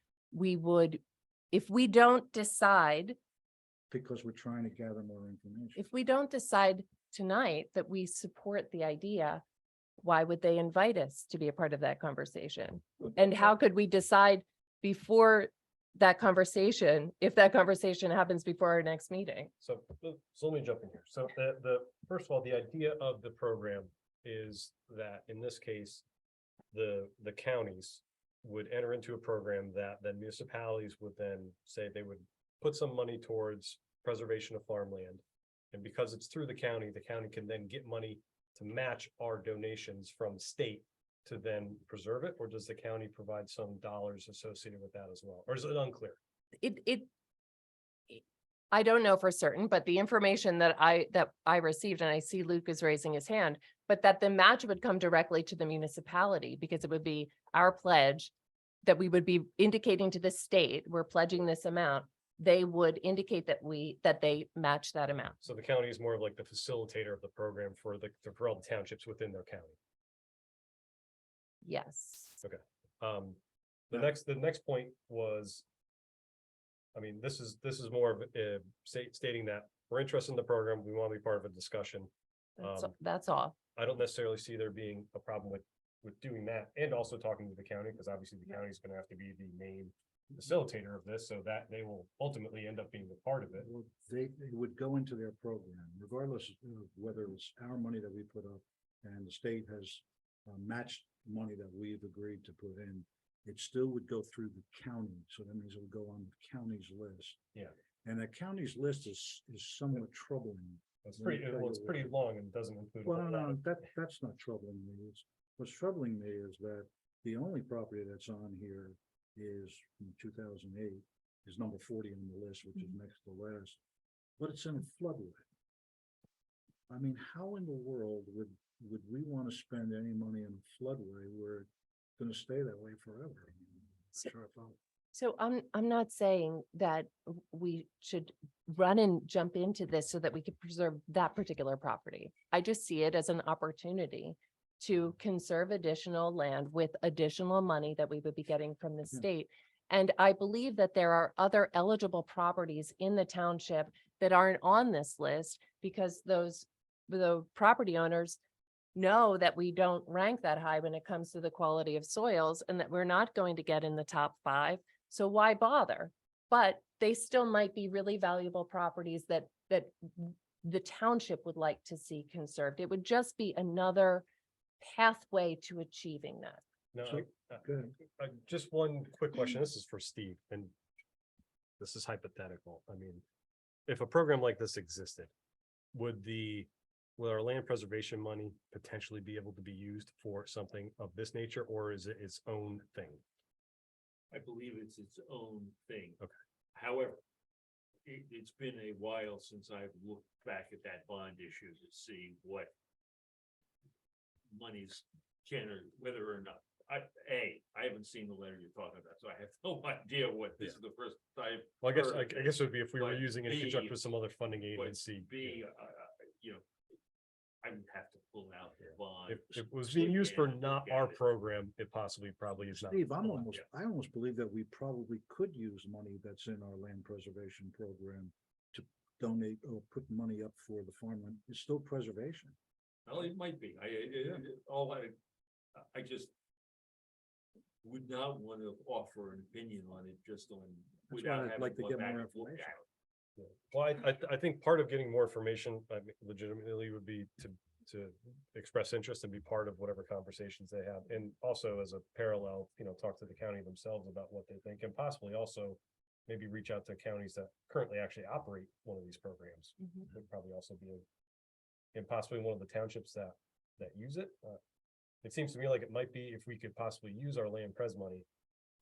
if we don't decide, Because we're trying to gather more information. if we don't decide tonight that we support the idea, why would they invite us to be a part of that conversation? And how could we decide before that conversation, if that conversation happens before our next meeting? So let me jump in here. So first of all, the idea of the program is that in this case, the counties would enter into a program that the municipalities would then say they would put some money towards preservation of farmland. And because it's through the county can then get money to match our donations from the state to then preserve it, or does the county provide some dollars associated with that as well? Or is it unclear? I don't know for certain, but the information that I received, and I see Luke is raising his hand, but that the match would come directly to the municipality because it would be our pledge that we would be indicating to the state, we're pledging this amount. They would indicate that they match that amount. So the county is more of like the facilitator of the program for all the townships within their county. Yes. The next point was, I mean, this is more of stating that we're interested in the program. We want to be part of a discussion. That's all. I don't necessarily see there being a problem with doing that and also talking to the county, because obviously the county is going to have to be the main facilitator of this, so that they will ultimately end up being a part of it. Well, they would go into their program, regardless of whether it's our money that we put up and the state has matched money that we've agreed to put in. It still would go through the county, so that means it would go on the county's list. Yeah. And the county's list is somewhat troubling. It's pretty long and doesn't include. a Well, whole lot no, of- that's not troubling me. What's troubling me is that the only property that's on here is from 2008, is number 40 on the list, which is next to last, but it's in a floodway. I mean, how in the world would we want to spend any money in a floodway where it's going to stay that way forever? So- Sure, I follow. So I'm not saying that we should run and jump into this so that we could preserve that particular property. I just see it as an opportunity to conserve additional land with additional money that we would be getting from the Yeah. state. And I believe that there are other eligible properties in the township that aren't on this list because the property owners know that we don't rank that high when it comes to the quality of soils and that we're not going to get in the top 5. So why bother? But they still might be really valuable properties that the township would like to see conserved. It would just be another pathway to achieving that. No, So- Go ahead. just one quick question. This is for Steve, and this is hypothetical. I mean, if a program like this existed, would our land preservation money potentially be able to be used for something of this nature, or is it its own thing? I believe it's its own thing. Okay. However, it's been a while since I've looked back at that bond issue to see what monies whether or not, I haven't seen the letter you're talking about, so I have no idea what, this is the first time. Well, I guess, heard of I guess it would be if we were But using it in B, conjunction with some other funding But agency. B, you know, I would have to pull out the bond. If it was being used for and not look at our it. program, it probably is not. Steve, allowed. I almost believe that we probably could use money that's in our land preservation program to donate or put money up for the farmland. It's still preservation. Well, it might be. I just would not want to offer an opinion on it just on. That's why without I'd having like to gone get back more and looked information. at it. Well, I think part of getting more information, I mean, legitimately would be to express interest and be part of whatever conversations they have. And also as a parallel, talk to the county themselves about what they think and possibly also maybe reach out to counties that currently actually operate one of these programs. Would probably also be and possibly one of the townships that use it. It seems to me like it might be if we could possibly use our land pres money.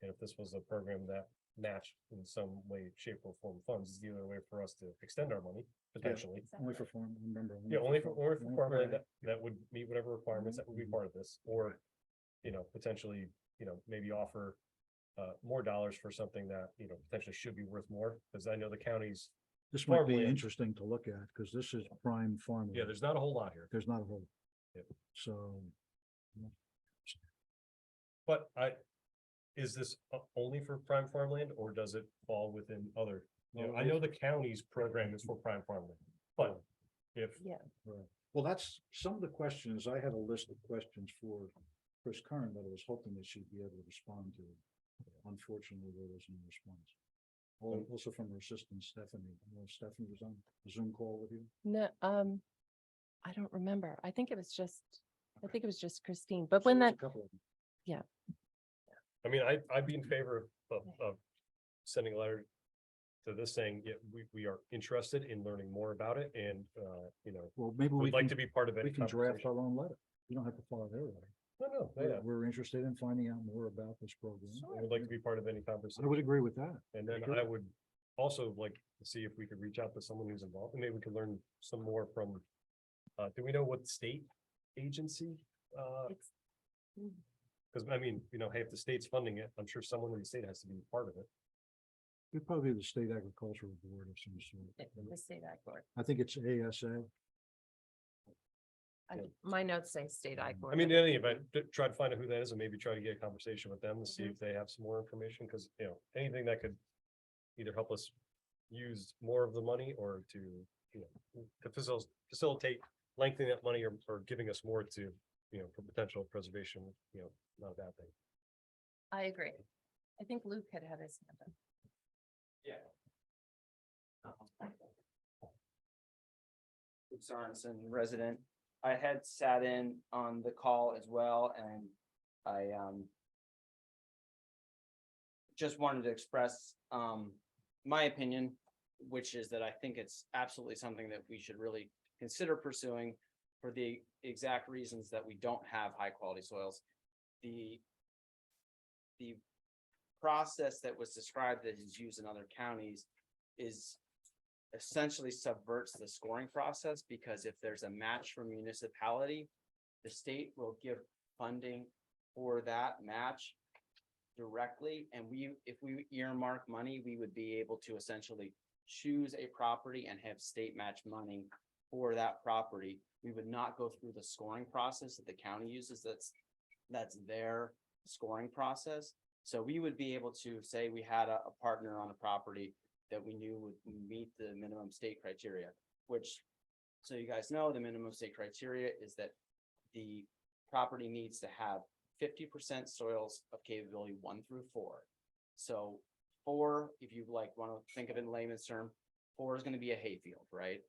And if this was a program that matched in some way, shape or form funds, is the only way for us to extend our money potentially. Only for farm, remember. Yeah, only for farmland farm. that would meet whatever requirements that would be part of this, or, potentially, maybe offer more dollars for something that, potentially should be worth more, because I know the counties, This might be farmland. interesting to look at, because this is prime farmland. yeah, there's not a whole lot here. There's not a whole. Yep. So, But is this only for prime farmland, or does it fall within other? I know the county's program is for prime farmland, but if, right. Well, that's some of the questions. I had a list of questions for Chris Kern that I was hoping that she'd be able to respond to. Unfortunately, there was no response. Also from her assistant Stephanie. Stephanie was on a Zoom call with you. No, I don't remember. I think it was just Christine, but when There was that, a couple of them. I mean, I'd be in favor of sending a letter to this saying, yeah, we are interested in learning more about it and, Well, maybe we would like can, to be part of any we can draft conversation. our own letter. You don't have to follow their letter. No, yeah, We're interested in finding out more about this program. I would like to be part of any I conversation. would agree with that. And then I would also like to see if we could reach out to someone who's involved and maybe we could learn some more from, do we know what state agency? it's, Because I mean, hey, if the state's funding it, I'm sure someone in the state has to be part of it. It'd probably be the state agricultural board of some sort. the state ag board. I think it's ASA. My notes say state ag board. I mean, in any event, try to find out who that is and maybe try to get a conversation with them to see if they have some more information, because, anything that could either help us use more of the money or to, to facilitate lengthening that money or giving us more to, for potential preservation, not a bad thing. I agree. I think Luke had his hand up. Luke Sorensen, resident. I had sat in on the call as well, and I just wanted to express my opinion, which is that I think it's absolutely something that we should really consider pursuing for the exact reasons that we don't have high quality soils. The process that was described that is used in other counties is essentially subverts the scoring process, because if there's a match from municipality, the state will give funding for that match directly. And if we earmark money, we would be able to essentially choose a property and have state match money for that property. We would not go through the scoring process that the county uses. That's their scoring process. So we would be able to say we had a partner on a property that we knew would meet the minimum state criteria, which, so you guys know, the minimum state criteria is that the property needs to have 50% soils of capability 1 through 4. So 4, if you want to think of it in layman's term, 4 is going to be a hayfield, right?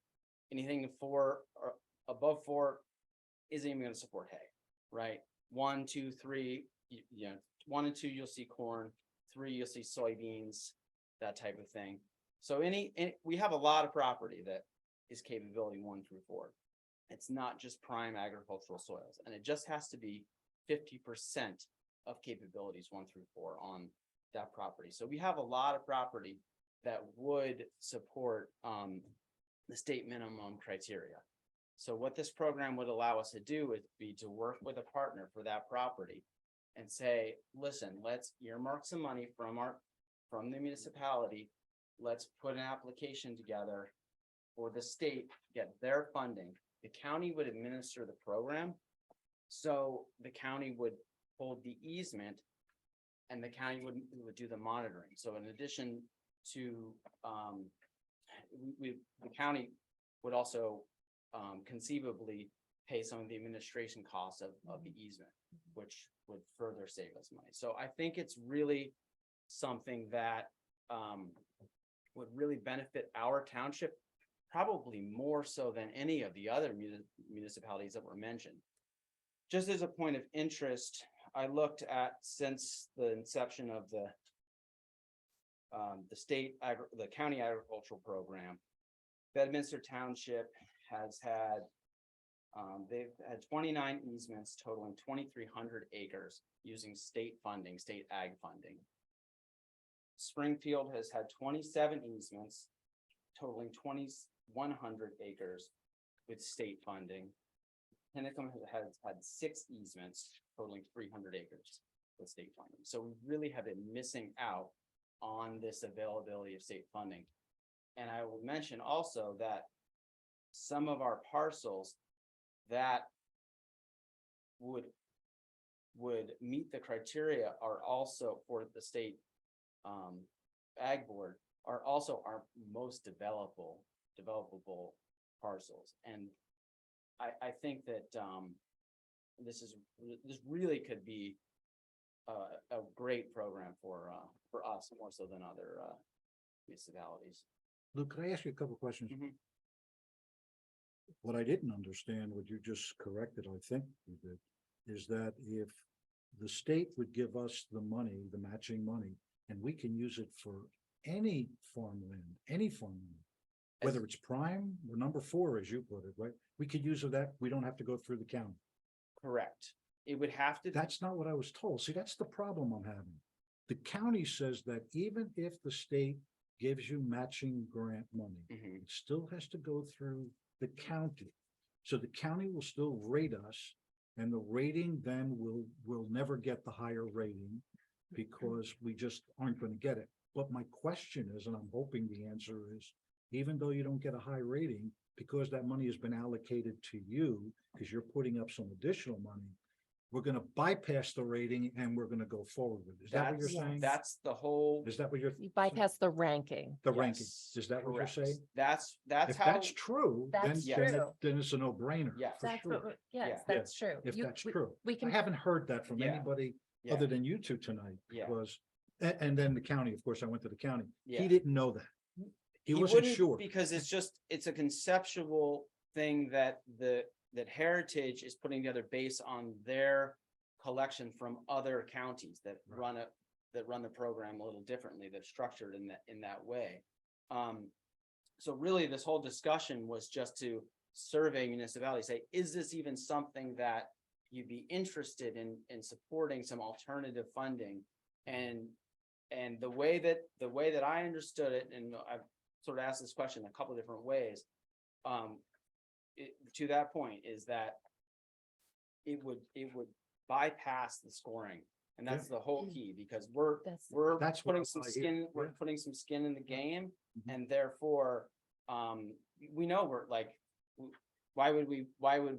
Anything 4 or above 4 isn't even going to support hay, right? 1, 2, 3, 1 and 2, you'll see corn. 3, you'll see soybeans, that type of thing. So we have a lot of property that is capability 1 through 4. It's not just prime agricultural soils, and it just has to be 50% of capabilities 1 through 4 on that property. So we have a lot of property that would support the state minimum criteria. So what this program would allow us to do would be to work with a partner for that property and say, listen, let's earmark some money from the municipality. Let's put an application together for the state, to get their funding. The county would administer the program. So the county would hold the easement and the county would do the monitoring. So in addition to, the county would also conceivably pay some of the administration costs of the easement, which would further save us money. So I think it's really something that would really benefit our township, probably more so than any of the other municipalities that were mentioned. Just as a point of interest, I looked at, since the inception of the county agricultural program, Bedminster Township has had, they've had 29 easements totaling 2,300 acres using state funding, state ag funding. Springfield has had 27 easements totaling 2,100 acres with state funding. Tinicum has had 6 easements totaling 300 acres with state funding. So we really have been missing out on this availability of state funding. And I will mention also that some of our parcels that would meet the criteria are also, for the state ag board, are also our most developable parcels. And I think that this really could be a great program for us, more so than other municipalities. Luke, could I ask you a couple of questions? Mhm. What I didn't understand, what you just corrected, I think you did, is that if the state would give us the money, the matching money, and we can use it for any farmland, whether it's prime or number 4, as you put it, right? We could use of that. We don't have to go through the county. Correct. It would have to. That's not what I was told. See, that's the problem I'm having. The county says that even if the state gives you matching grant money, Mhm. it still has to go through the county. So the county will still rate us, and the rating then will never get the higher rating because we just aren't going to get it. But my question is, and I'm hoping the answer is, even though you don't get a high rating, because that money has been allocated to you, because you're putting up some additional money, we're going to bypass the rating and we're going to go forward with it. Is that what you're saying? That's the whole. Is that what you're? You bypass the ranking. The ranking, Yes, is that what you're correct. saying? That's If how. that's true, then, That's then, true. then it's a no-brainer. Yes. for That's sure. what, yes, Yeah. that's true. If that's true. We I can, haven't heard that from Yeah. anybody Yeah. other than you two tonight, Yeah. because, and then the county, of course, I went to the county. Yeah. He didn't know that. He wasn't wouldn't, sure. because it's a conceptual thing that that Heritage is putting together based on their collection from other counties that Right. run the program a little differently, that's structured in that way. So really, this whole discussion was just to survey municipalities, say, is this even something that you'd be interested in supporting some alternative funding? And the way that I understood it, and I've sort of asked this question a couple of different ways, to that point, is that it would bypass the scoring. And that's the whole key, because we're That's- That's what putting I some hear, skin, we're yeah. putting some skin in the game, Mhm. and therefore, we know we're like, why would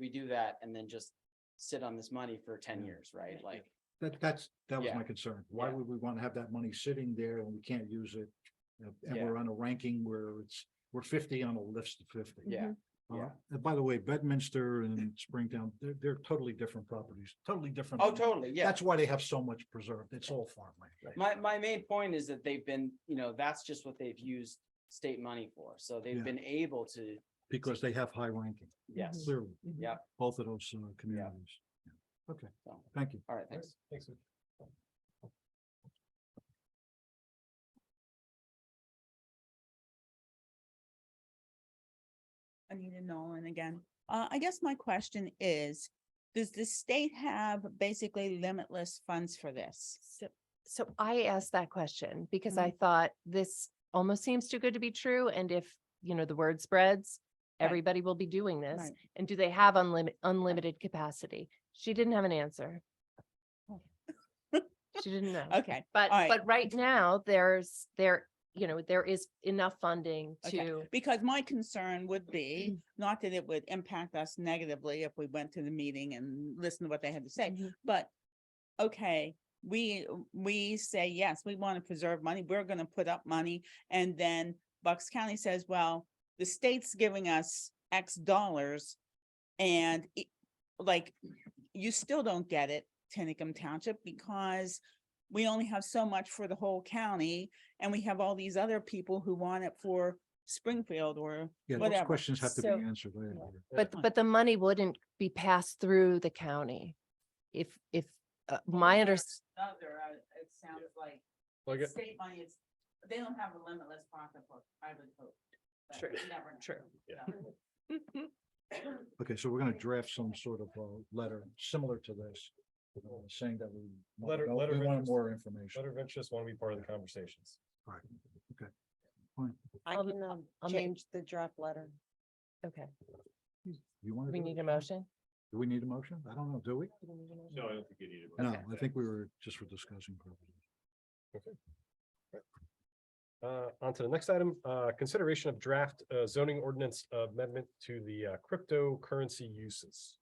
we do that and then just sit on this money for 10 Yeah. years, right? Like, That was Yeah. my concern. Why Yeah. would we want to have that money sitting there and we can't use it? And Yeah. we're on a ranking where we're 50 on a list of 50. yeah, yeah. And by the way, Bedminster and Springtown, they're totally different properties, totally different. Oh, totally, yeah. That's why they have so much preserved. It's all farmland. My main point is that they've been, that's just what they've used state money for. So they've Yeah. been able to, Because they have high ranking, yes, clearly. yeah, Both of those communities. Yeah. Okay, so, thank you. all right, thanks. Thanks. Anita Nolan again. I guess my question is, does the state have basically limitless funds for this? so I asked that question because I thought this almost seems too good to be true. And if, the word spreads, everybody will be doing this. Right. And do they have unlimited capacity? She didn't have an answer. She didn't know. Okay, But, all right. but right now, there is enough funding Okay, to, because my concern would be, not that it would impact us negatively if we went to the meeting and listened to what they had to say, Mhm. but, okay, we say, yes, we want to preserve money, we're gonna put up money, and then Bucks County says, well, the state's giving us X dollars, and like, you still don't get it, Tinicum Township, because we only have so much for the whole county, and we have all these other people who want it for Springfield or Yeah, those whatever. questions have to be So- answered later. but the money wouldn't be passed through the county. If, my It sounds like Like it- state money, they don't have a limitless pocketbook, I would hope. but True, you never know. true. Yeah. Okay, so we're gonna draft some sort of letter similar to this, saying that we Letter we of want interest. more information. Letter of interest, want to be part of the conversations. Right, okay, fine. I I'll- can, I'll make- change the draft letter. Okay, You want to? we need a motion? Do we need a motion? I don't know, do we? No, I don't think you need it. No, I think we were just for discussing purposes. On to the next item, consideration of draft zoning ordinance amendment to the cryptocurrency uses.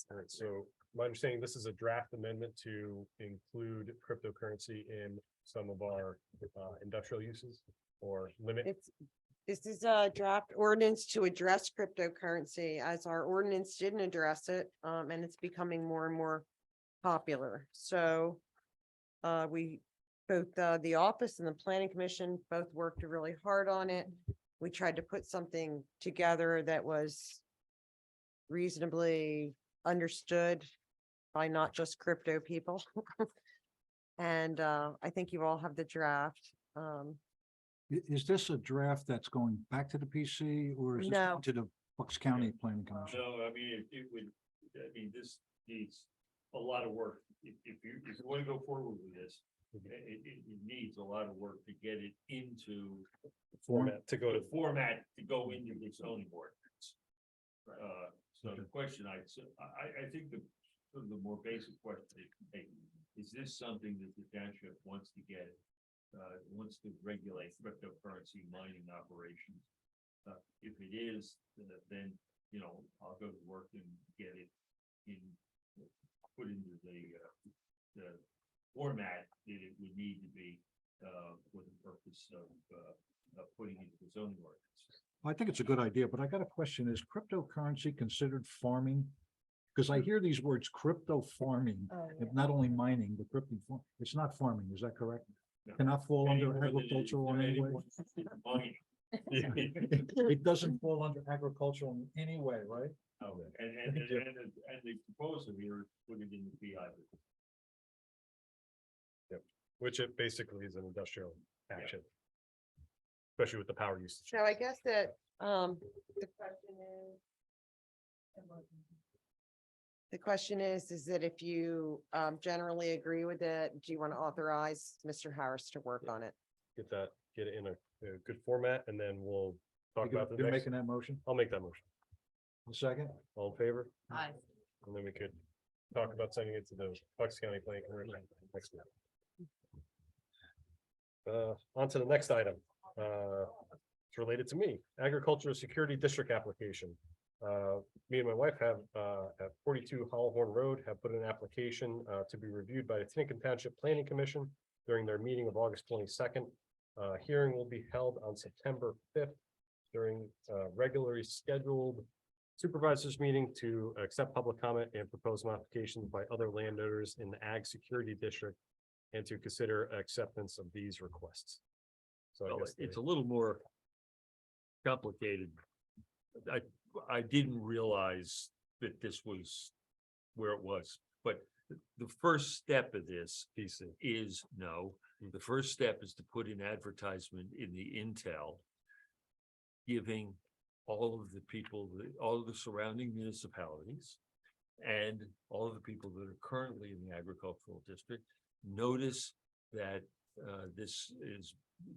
All right, so my understanding, this is a draft amendment to include cryptocurrency in some of our industrial uses or limit. This is a draft ordinance to address cryptocurrency, as our ordinance didn't address it, and it's becoming more and more popular. So we, both the office and the planning commission both worked really hard on it. We tried to put something together that was reasonably understood by not just crypto people. And I think you all have the draft. Is this a draft that's going back to the PC or is this No. going to the Bucks County Planning Commission? No, I mean, it would, I mean, this needs a lot of work. If you want to go forward with this, it needs a lot of work to get it into Format to go to. the format to go into the zoning ordinance. So the question I think the sort of the more basic question is this something that the township wants to get, wants to regulate cryptocurrency mining operations? If it is, then, you know, I'll go to work and get it put into the format that it would need to be, for the purpose of putting into the zoning ordinance. I think it's a good idea, but I got a question. Is cryptocurrency considered farming? Because I hear these words crypto farming, and not only mining, but crypto, it's not farming, is that correct? No. Cannot fall Any under more than it is agricultural in any way? mining. It doesn't fall under agricultural in any way, right? Oh, and the proposal here is put it in the PI. Which it basically is an industrial action. Especially with the power usage. So I guess that, the question is that if you, generally agree with it, do you want to authorize Mr. Harris to work on it? Get it in a good format, and then we'll talk about the You're next. making that motion? I'll make that motion. A second? All in favor? Aye. And then we could talk about sending it to the Bucks County Planning Commission next week. On to the next item. It's related to me, Agricultural Security District application. Me and my wife have, at 42 Hollowhorn Road, have put an application, to be reviewed by the Tinicum Township Planning Commission during their meeting of August 22nd. Hearing will be held on September 5th during, regularly scheduled supervisors meeting to accept public comment and propose modifications by other landowners in the Ag Security District and to consider acceptance of these requests. So I Well, guess it's a little more complicated. I didn't realize that this was where it was, but the first step of this piece is the first step is to put an advertisement in the Intel, giving all of the people, all of the surrounding municipalities and all of the people that are currently in the agricultural district notice that this is,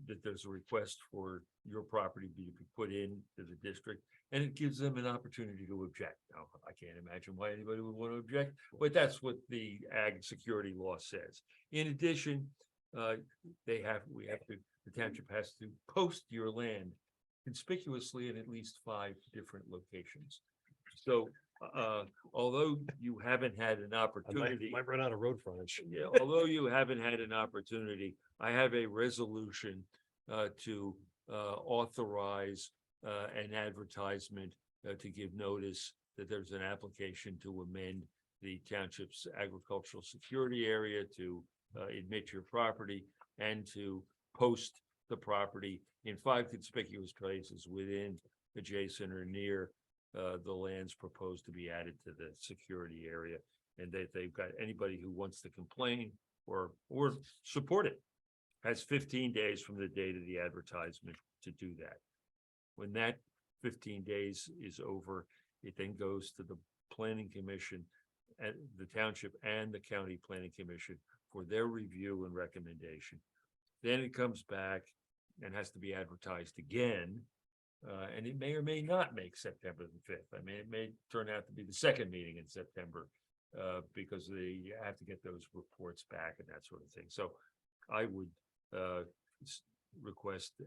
that there's a request for your property to be put into the district, and it gives them an opportunity to object. Now, I can't imagine why anybody would want to object, but that's what the ag security law says. In addition, the township has to post your land conspicuously in at least 5 different locations. So, although you haven't had an opportunity. Might run out of road frontage. Yeah, although you haven't had an opportunity, I have a resolution to authorize an advertisement to give notice that there's an application to amend the township's agricultural security area to admit your property and to post the property in 5 conspicuous places within, adjacent, or near the lands proposed to be added to the security area, and that they've got anybody who wants to complain or support it has 15 days from the date of the advertisement to do that. When that 15 days is over, it then goes to the planning commission and the township and the county planning commission for their review and recommendation. Then it comes back and has to be advertised again. And it may or may not make September the 5th. I mean, it may turn out to be the second meeting in September because you have to get those reports back and that sort of thing. So I would request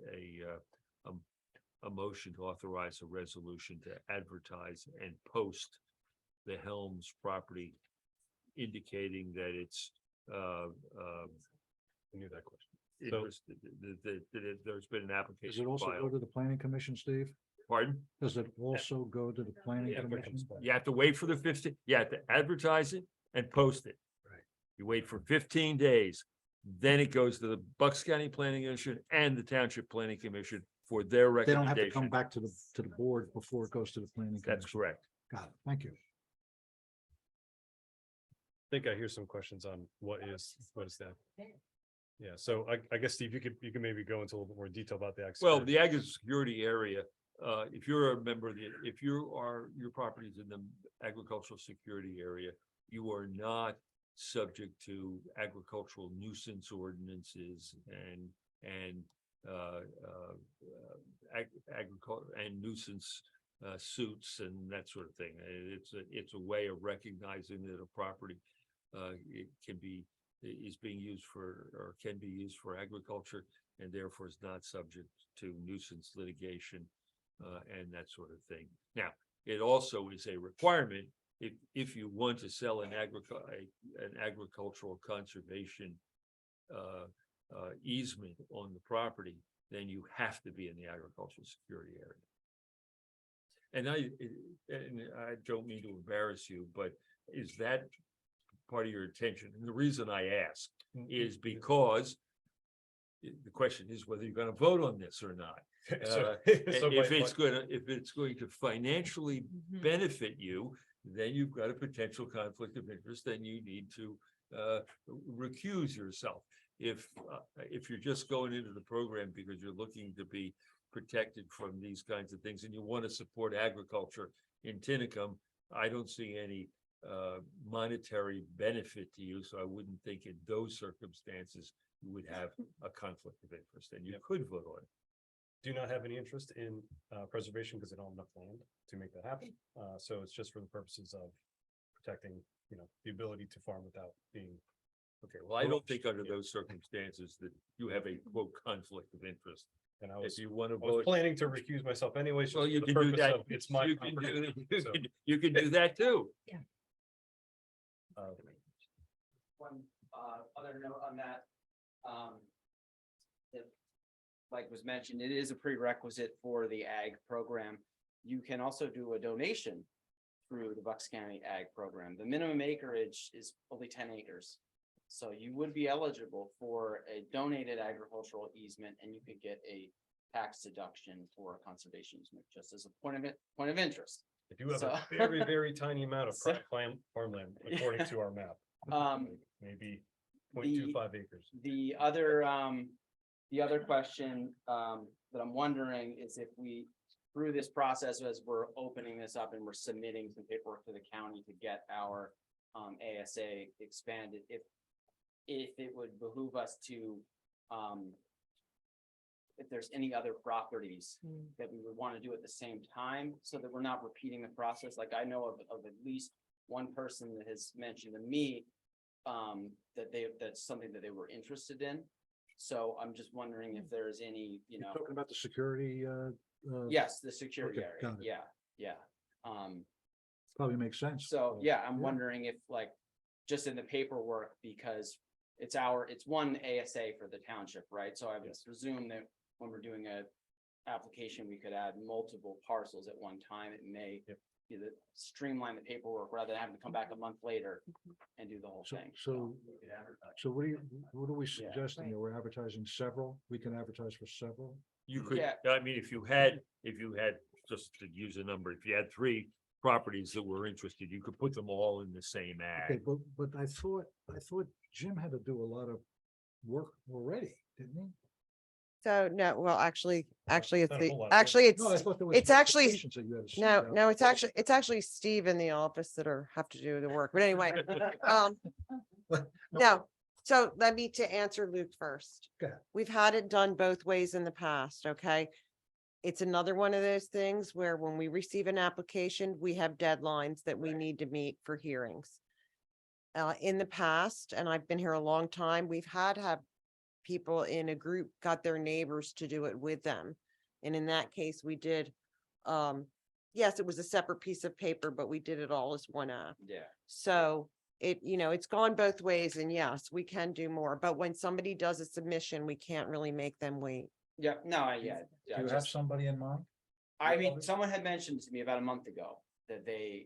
a motion to authorize a resolution to advertise and post the Helms property, indicating that it's I knew that question. So- interested, that there's been an Does application it also go filed. to the planning commission, Steve? Pardon? Does it also go to the planning Yeah, commission? You have to wait for the 15, you have to advertise it and post it. Right. You wait for 15 days, then it goes to the Bucks County Planning Commission and the Township Planning Commission for their They don't have to recommendation. come back to the board before it goes to the planning commission. That's correct. Got it. Thank you. I think I hear some questions on what is that? Yeah, so I guess, Steve, you could maybe go into a little bit more detail about the. Well, the ag security area, if you're a member of if your property's in the agricultural security area, you are not subject to agricultural nuisance ordinances and agriculture and nuisance suits and that sort of thing. It's a way of recognizing that a property it is being used for or can be used for agriculture and therefore is not subject to nuisance litigation and that sort of thing. Now, it also is a requirement if you want to sell an agricultural conservation easement on the property, then you have to be in the agricultural security area. And I don't mean to embarrass you, but is that part of your attention? And the reason I ask is because the question is whether you're going to vote on this or not. If it's going to financially benefit you, then you've got a potential conflict of interest, then you need to recuse yourself. If you're just going into the program because you're looking to be protected from these kinds of things and you want to support agriculture in Tinicum, I don't see any monetary benefit to you, so I wouldn't think in those circumstances you would have a conflict of interest and you could vote on it. Do not have any interest in preservation because they don't have enough land to make that happen. So it's just for the purposes of protecting, the ability to farm without being. Okay, well, I don't think under those circumstances that you have a quote conflict of interest. And I If was you want to was vote, planning to recuse myself anyways. well, just you for the can do purpose that. of It's my. You can property, do, so, you can do that too. One other note on that. If, like was mentioned, it is a prerequisite for the ag program. You can also do a donation through the Bucks County Ag Program. The minimum acreage is only 10 acres. So you would be eligible for a donated agricultural easement and you could get a tax deduction for a conservation easement, just as a point of interest. I do have So- a very, very tiny amount of So- private farmland according to our map. Maybe 0.25 acres. The other question that I'm wondering is if we, through this process, as we're opening this up and we're submitting some paperwork to the county to get our ASA expanded, if it would behoove us to if there's any other properties that we would want to do at the same time, so that we're not repeating the process. Like I know of at least one person that has mentioned to me that's something that they were interested in. So I'm just wondering if there's any, You're talking about the security, yes, the security Okay, area. got it. Yeah. probably makes sense. So, yeah, I'm yeah. wondering if like, just in the paperwork, because it's one ASA for the township, right? So I would presume that when we're doing a application, we could add multiple parcels at one time. It may either streamline the paperwork rather than having to come back a month later and do the whole So, thing. so, we could advertise. so what are we suggesting? right. That we're advertising several? We can advertise for several? You could, Yeah. I mean, if you had, just to use a number, if you had 3 properties that were interested, you could put them all in the same Okay, ad. but I thought Jim had to do a lot of work already, didn't he? So no, well, actually, it's Not a the, whole lot of actually, No, I it's, thought there was it's actually- applications that you had to send no, out. no, it's actually Steve in the office that have to do the work. But anyway, no. So let me to answer Luke first. Go ahead. We've had it done both ways in the past, okay? It's another one of those things where when we receive an application, we have deadlines that we need to meet for hearings. In the past, and I've been here a long time, we've had to have people in a group got their neighbors to do it with them. And in that case, we did, yes, it was a separate piece of paper, but we did it all as one app. Yeah. So it's gone both ways, and yes, we can do more, but when somebody does a submission, we can't really make them wait. Yeah, no, Do you have somebody in mind? I mean, someone had mentioned to me about a month ago that they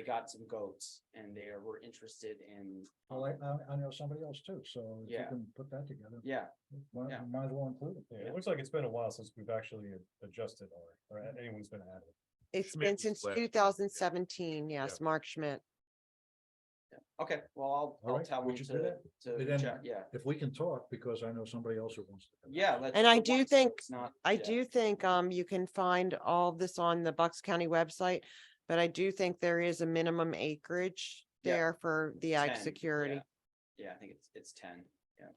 got some goats and they were interested in. Well, I know somebody else too, so if you Yeah. can put that together. Yeah, Might yeah. might as well include it. Yeah, it looks like it's been a while since we've actually adjusted or anyone's been added. It's Schmidt been was since last. 2017, yes, Yeah. Mark Schmidt. Okay, well, All I'll right, tell we them should do that. to And then- check, yeah. If we can talk, because I know somebody else who wants to. come. Yeah, let's. And I for do once, think- it's not- I yeah. do think, you can find all of this on the Bucks County website, but I do think there is a minimum acreage Yeah. there for the ag 10, security. yeah. Yeah, I think it's 10, yeah.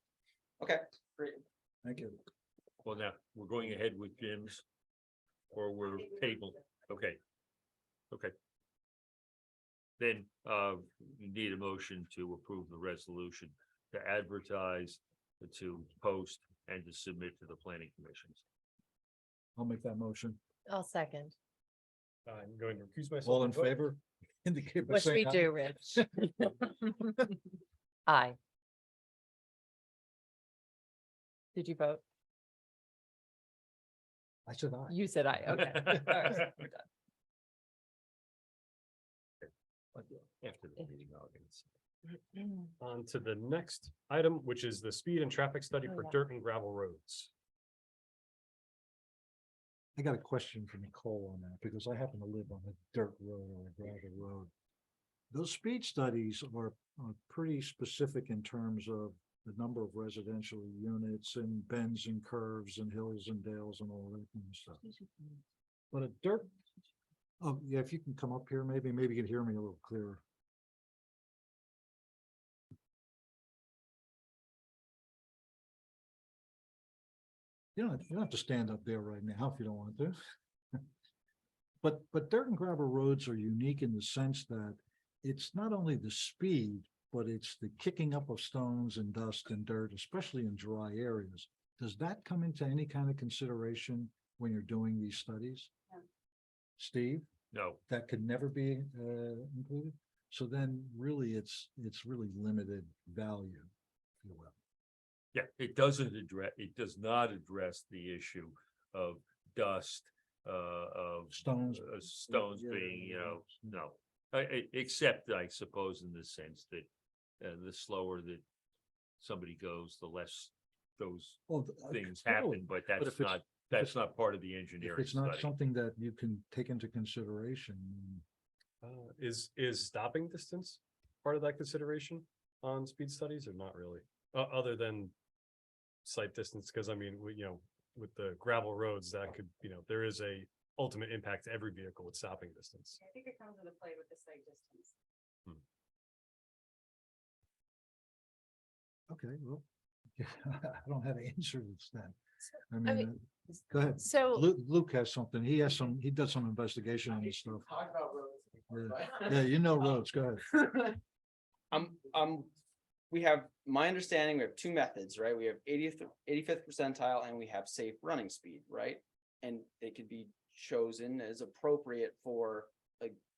Okay, great. Thank you. Well, now, we're going ahead with Jim's, or we're table, okay. Then, you need a motion to approve the resolution to advertise, to post, and to submit to the planning commissions. I'll make that motion. I'll second. I'm going to recuse myself. All in from vote. favor? Indicate by What should we saying aye. do, Rich? Aye. Did you vote? I said aye. You said aye, okay. All right, we're done. After the meeting, I'll get it. On to the next item, which is the speed and traffic study Oh, for yeah. dirt and gravel roads. I got a question for Nicole on that, because I happen to live on a dirt road or a gravel road. Those speed studies are pretty specific in terms of the number of residential units and bends and curves and hills and dales and all that kind of stuff. But a dirt, oh, yeah, if you can come up here, maybe you can hear me a little clearer. You don't have to stand up there right now if you don't want to. But dirt and gravel roads are unique in the sense that it's not only the speed, but it's the kicking up of stones and dust and dirt, especially in dry areas. Does that come into any kind of consideration when you're doing these studies? No. Steve, No, that could never be included? So then really it's really limited value, if you will. yeah, it does not address the issue of dust, of Stones. stones Yeah, being, yeah, no. Except I suppose in the sense that, the slower that somebody goes, the less those Well, things totally. happen, but if it's- that's not part of the If engineering it's not study. something that you can take into consideration, Is stopping distance part of that consideration on speed studies or not really? Other than sight distance, because I mean, with the gravel roads, that could, there is a ultimate impact to every vehicle with stopping distance. I think it comes into play with the sight distance. okay, well, I don't have answers then. I mean, mean, go ahead. So Luke has something. He does some investigation on this stuff. Talk about roads. Yeah, you know roads. Go ahead. We have, my understanding, we have two methods, right? We have 85th percentile and we have safe running speed, right? And they could be chosen as appropriate for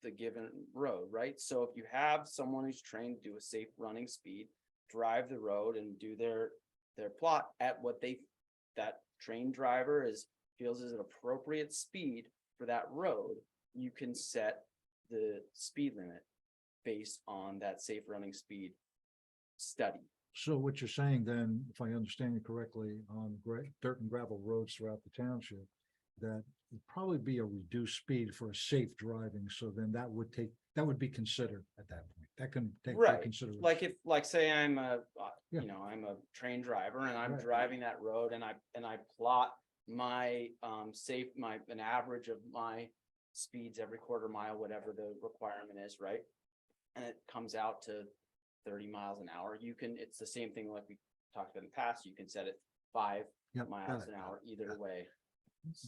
the given road, right? So if you have someone who's trained to do a safe running speed, drive the road and do their plot at what that trained driver feels is an appropriate speed for that road, you can set the speed limit based on that safe running speed study. So what you're saying then, if I understand you correctly, on dirt and gravel roads throughout the township, that would probably be a reduced speed for a safe driving. So then that would be considered at that point. That can take Right, consideration. like say I'm a, Yeah. I'm a trained driver and I'm Right. driving that road and I plot my an average of my speeds every quarter mile, whatever the requirement is, right? And it comes out to 30 miles an hour. It's the same thing like we talked about in the past. You can set it 5 Yep, miles got an it. hour either way.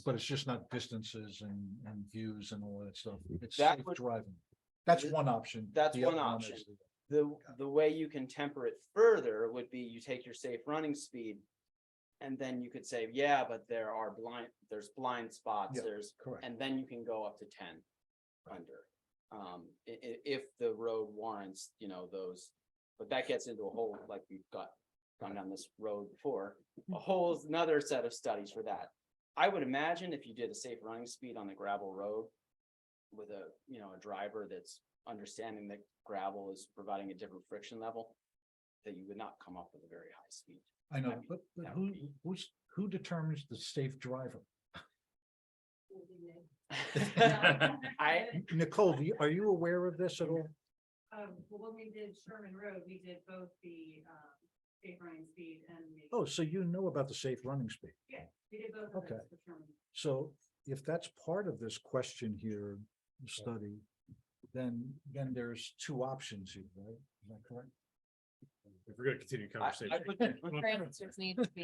But it's just not distances and views and all that stuff. It's That safe would- driving. That's one option. That's The one other option. is The way you can temper it further would be you take your safe running speed. And then you could say, yeah, but there's blind spots, Yeah, correct. and then you can go up to 10 under. If the road warrants, those, but that gets into a whole, like we've gone down this road before, a whole another set of studies for that. I would imagine if you did a safe running speed on the gravel road with a driver that's understanding that gravel is providing a different friction level, that you would not come up with a very high speed. I know, I mean, but that would be- who determines the safe driver? Nicole, are you aware of this at all? Well, when we did Sherman Road, we did both the, safe running speed and. Oh, so you know about the safe running speed. Yeah, we did both of those Okay. So if that's part of this question here, study, then there's two options here, right? Is that correct? If we're gonna continue conversation. transcripts need to be.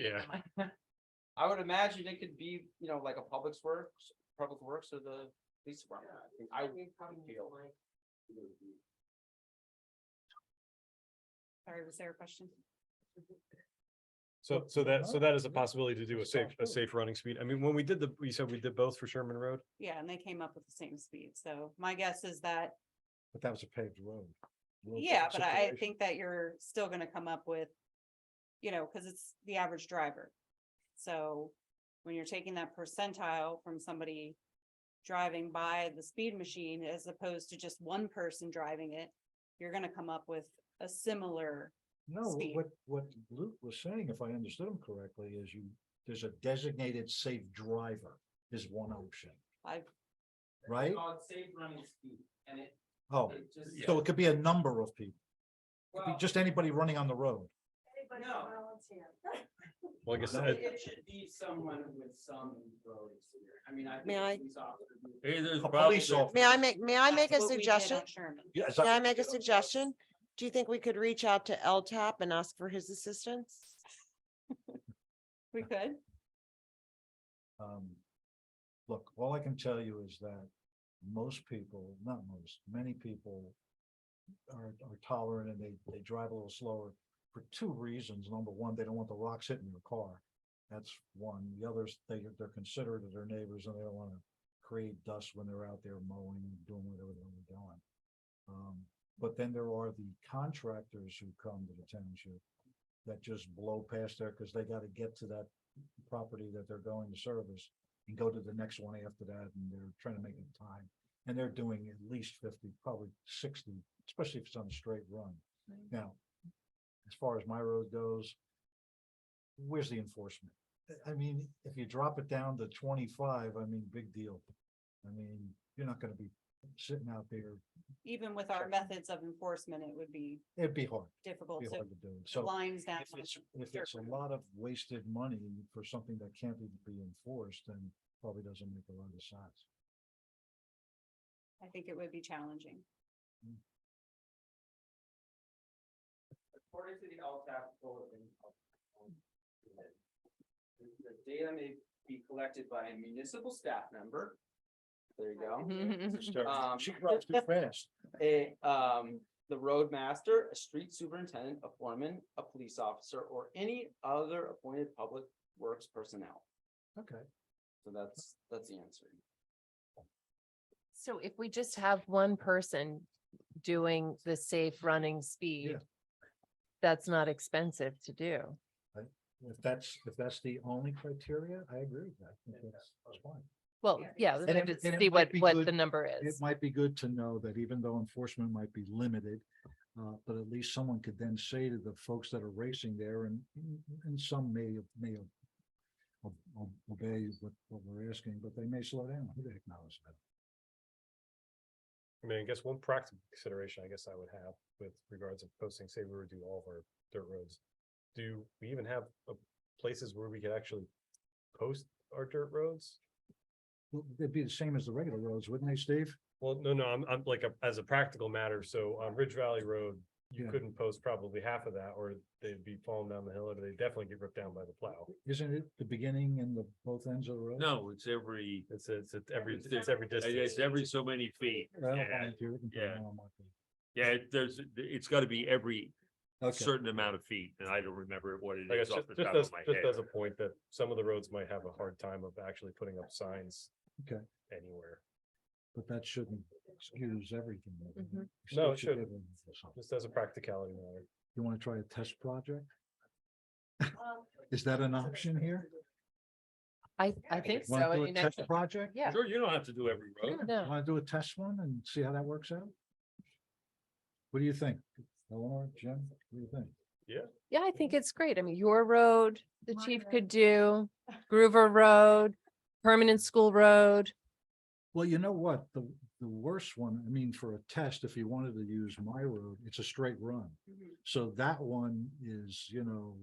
Yeah. I would imagine it could be, like a public works or the police department. I would feel. Sorry, was there a question? So that is a possibility to do a safe running speed. I mean, when we did we said we did both for Sherman Road. Yeah, and they came up with the same speed. So my guess is that, But that was a paved road. yeah, but I Situation. think that you're still gonna come up with, because it's the average driver. So when you're taking that percentile from somebody driving by the speed machine as opposed to just one person driving it, you're gonna come up with a similar. No, speed. what Luke was saying, if I understood him correctly, is there's a designated safe driver is one option, I've right? Called safe running speed, and it Oh, just. so it could be a number of people. It could be Well, just anybody running on the road. no, Well, I guess it should be someone with some road experience. I mean, I think. May I- a police officer would- Hey, there's A probably- police officer. May I make a That's what we did suggestion? on Sherman. Yeah, is May that- I make a suggestion? Do you think we could reach out to LTAP and ask for his assistance? We could. Look, all I can tell you is that most people, not most, many people are tolerant and they drive a little slower for two reasons. Number one, they don't want the rocks hitting their car. That's one. The others, they're considerate of their neighbors and they don't want to create dust when they're out there mowing and doing whatever they're doing. But then there are the contractors who come to the township that just blow past there because they got to get to that property that they're going to service and go to the next one after that, and they're trying to make it time. And they're doing at least 50, probably 60, especially if it's on a straight run. Now, as far as my road goes, where's the enforcement? I mean, if you drop it down to 25, I mean, big deal. I mean, you're not gonna be sitting out there. Even with our methods of enforcement, it would be It'd be hard, difficult be to hard to do. put So lines down. if it's a lot of wasted money for something that can't even be enforced, then probably doesn't make a lot of sense. I think it would be challenging. According to the LTAP bulletin, The data may be collected by a municipal staff member. There you go. She runs too fast. The roadmaster, a street superintendent, a foreman, a police officer, or any other appointed public works personnel. Okay. So that's the answer. So if we just have one person doing the safe running speed, Yeah. that's not expensive to do. If that's the only criteria, I agree with that. I think that's fine. Well, yeah, we And have it- to and it see might be what good- the number It is. might be good to know that even though enforcement might be limited, but at least someone could then say to the folks that are racing there, and some may obey what we're asking, but they may slow down. Who the heck knows? I mean, I guess one practical consideration I guess I would have with regards to posting, say we were to do all of our dirt roads. Do we even have places where we could actually post our dirt roads? Well, they'd be the same as the regular roads, wouldn't they, Steve? Well, no, I'm like, as a practical matter, so on Ridge Valley Road, you Yeah. couldn't post probably half of that, or they'd be falling down the hill, or they definitely get ripped down by the plow. Isn't it the beginning and the both ends of the road? No, it's every, It's every It's distance. it's every so many feet. Well, Yeah, volunteer, we can put it yeah. on my thing. yeah, it's gotta be every Okay. certain amount of feet, and I don't remember what it I guess is off the just top as, of my just head. as a point that some of the roads might have a hard time of actually putting up signs Okay, anywhere. but that shouldn't excuse everything. Mhm. You No, still it should shouldn't. give them something. Just as a practicality matter. You want to try a test project? Is that an option here? I think so. Want to I do a mean, test project? Yeah. Sure, you don't have to do every road. No. Want to do a test one and see how that works out? What do you think? Eleanor, Jim, what do you think? Yeah, I think it's great. I mean, your road, the chief could do, Groover Road, Permanent School Road. Well, you know what? The worst one, I mean, for a test, if you wanted to use my road, it's a straight run. So that one is,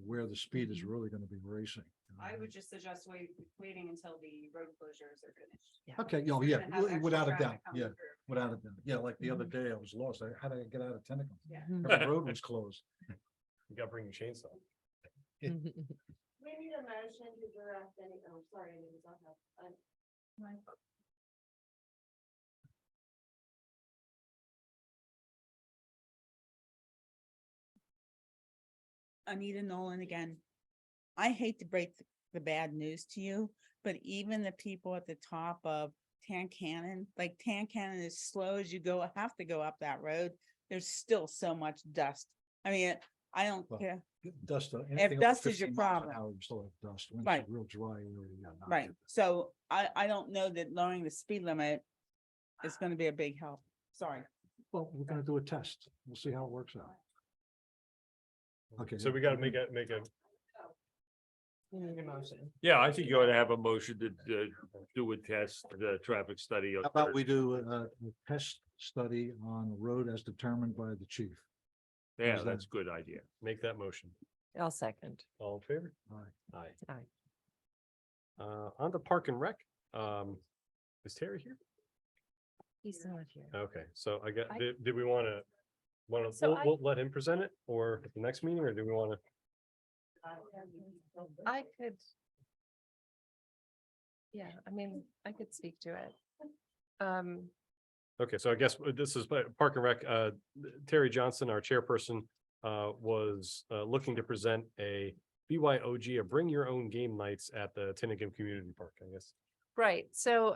where the speed is really going to be racing. I would just suggest waiting until the road closures are finished. Okay, We're yeah, gonna have extra without a doubt, traffic coming yeah, through. without a doubt. Yeah, like the other day I was lost. How did I get out of Tinicum? Yeah. Every road was closed. You gotta bring your chainsaw. We need a motion to direct any, oh, sorry, I didn't have. Anita Nolan again. I hate to break the bad news to you, but even the people at the top of Tancannon, like Tancannon, as slow as you have to go up that road, there's still so much dust. I mean, I don't Well, care. Dust. If dust is your problem. You still have dust. When Right. it's a real dry area. yeah, not Right, good. so I don't know that lowering the speed limit is gonna be a big help. Sorry. Well, we're gonna do a test. We'll see how it works out. Okay. So we gotta make a, Yeah, I think you ought to have a motion to do a test, the traffic study. How about we do a test study on the road as determined by the chief? Yeah, How's that? that's a good idea. make that motion. I'll second. All in favor? Aye. Aye. Aye. On the Park and Rec, is Terry here? He's not here. Okay, so I got, I- did we wanna, So we'll let him present it, or at the next meeting, or do we wanna? I could. Yeah, I mean, I could speak to it. Okay, so I guess this is Park and Rec, Terry Johnson, our chairperson, was looking to present a BYOG, a bring your own game nights at the Tinicum Community Park, I guess. Right, so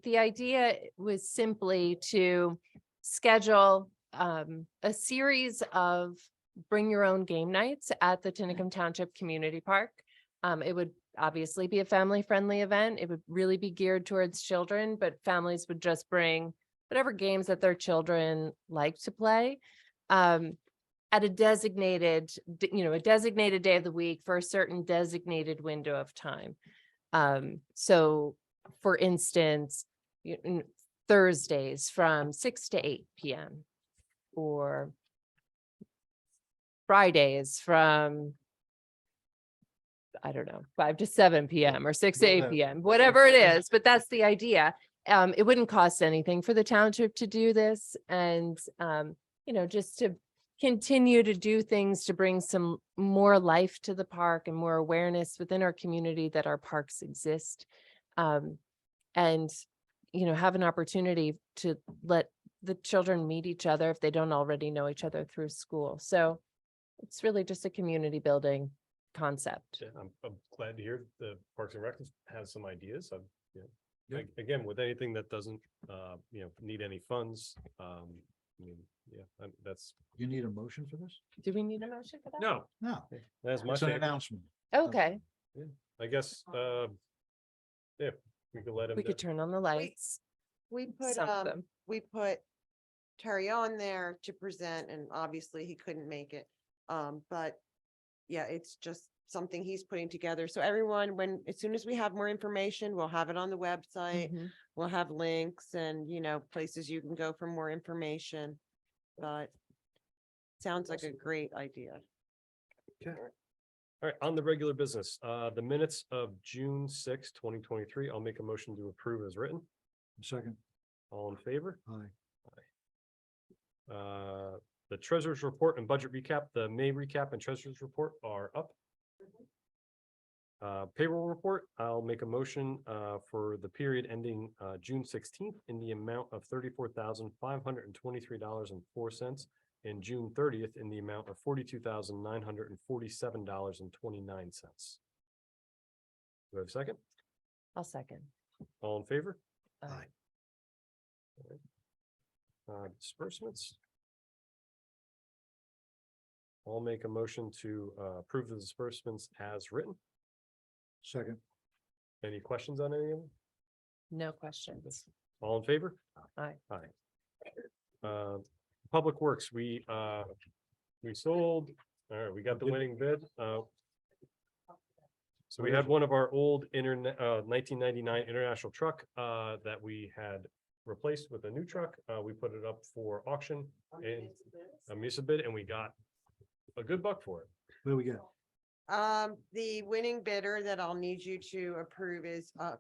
the idea was simply to schedule a series of bring your own game nights at the Tinicum Township Community Park. It would obviously be a family-friendly event. It would really be geared towards children, but families would just bring whatever games that their children like to play. At a designated, a designated day of the week for a certain designated window of time. So for instance, Thursdays from 6 to 8 p.m. or Fridays from, I don't know, 5 to 7 p.m. or 6 to 8 p.m., whatever it is, but that's the idea. It wouldn't cost anything for the township to do this and, just to continue to do things to bring some more life to the park and more awareness within our community that our parks exist. And, have an opportunity to let the children meet each other if they don't already know each other through school. So it's really just a community building concept. Yeah, I'm glad to hear the Parks and Rec has some ideas. Again, with anything that doesn't, need any funds, that's. You need a motion for this? Do we need a motion for that? No, No, that's my it's an favorite. announcement. Okay, I guess, yeah, we could let him. we could turn on the lights. We put, Some of them. we put Terry on there to present and obviously he couldn't make it. But yeah, it's just something he's putting together. So everyone, as soon as we have more information, we'll have it on the website. Mhm. We'll have links and, places you can go for more information. But sounds like a great idea. All right, on the regular business, the minutes of June 6, 2023, I'll make a motion to approve as written. Second, All in favor? aye. The treasurer's report and budget recap, the May recap and treasurer's report are up. Payroll report, I'll make a motion for the period ending June 16th in the amount of $34,523.04 and June 30th in the amount of $42,947.29. Do I have a second? I'll second. All in favor? Aye. Disbursements. I'll make a motion to approve the disbursements as written. Second, Any questions on any of them? No questions. All in favor? Aye. Aye. Public Works, we sold, all right, we got the winning bid. So we had one of our old 1999 International truck that we had replaced with a new truck. We put it up for auction and a municipal bid, and we got a good buck for it. what do we get? The winning bidder that I'll need you to approve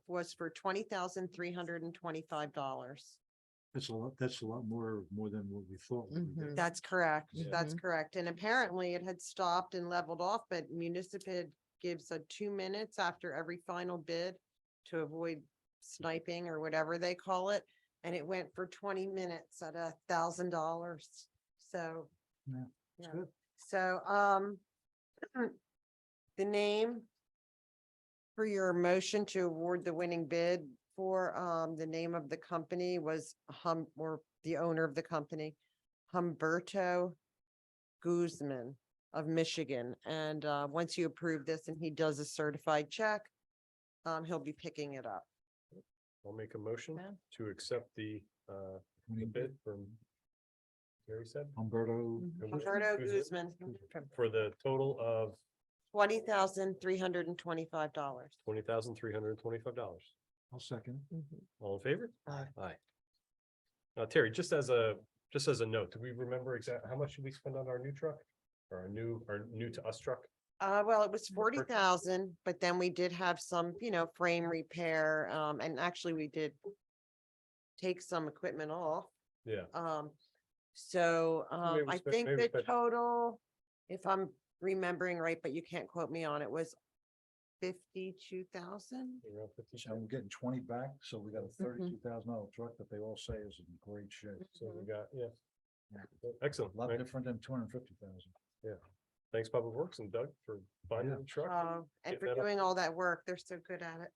was for $20,325. That's a lot more than what we thought. we would get. That's correct. Yeah. That's correct. And apparently it had stopped and leveled off, but Municipal gives 2 minutes after every final bid to avoid sniping or whatever they call it. And it went for 20 minutes at $1,000. So. Yeah, it's good. So, the name for your motion to award the winning bid for, the name of the company was or the owner of the company, Humberto Guzman of Michigan. And, once you approve this and he does a certified check, he'll be picking it up. I'll make a motion Yeah. to accept the bid from Gary said. Humberto. Humberto Guzman, For the total of $20,325. $20,325. I'll second. All in favor? Aye. Aye. Now, Terry, just as a note, do we remember exactly how much did we spend on our new truck? Or our new to us truck? Well, it was 40,000, but then we did have some, frame repair, and actually we did take some equipment off. Yeah, So, Maybe we I spent- think maybe we the spent- total, if I'm remembering right, but you can't quote me on it, was 52,000. around 50. So we're getting 20 back, so we got a $32,000 truck that they all say is in great shape. So we got, yeah. Yeah. Excellent. A lot Right. different than 250,000. Thanks, Public Works and Doug for finding the truck. And Get for that up. doing all that work, they're so good at it.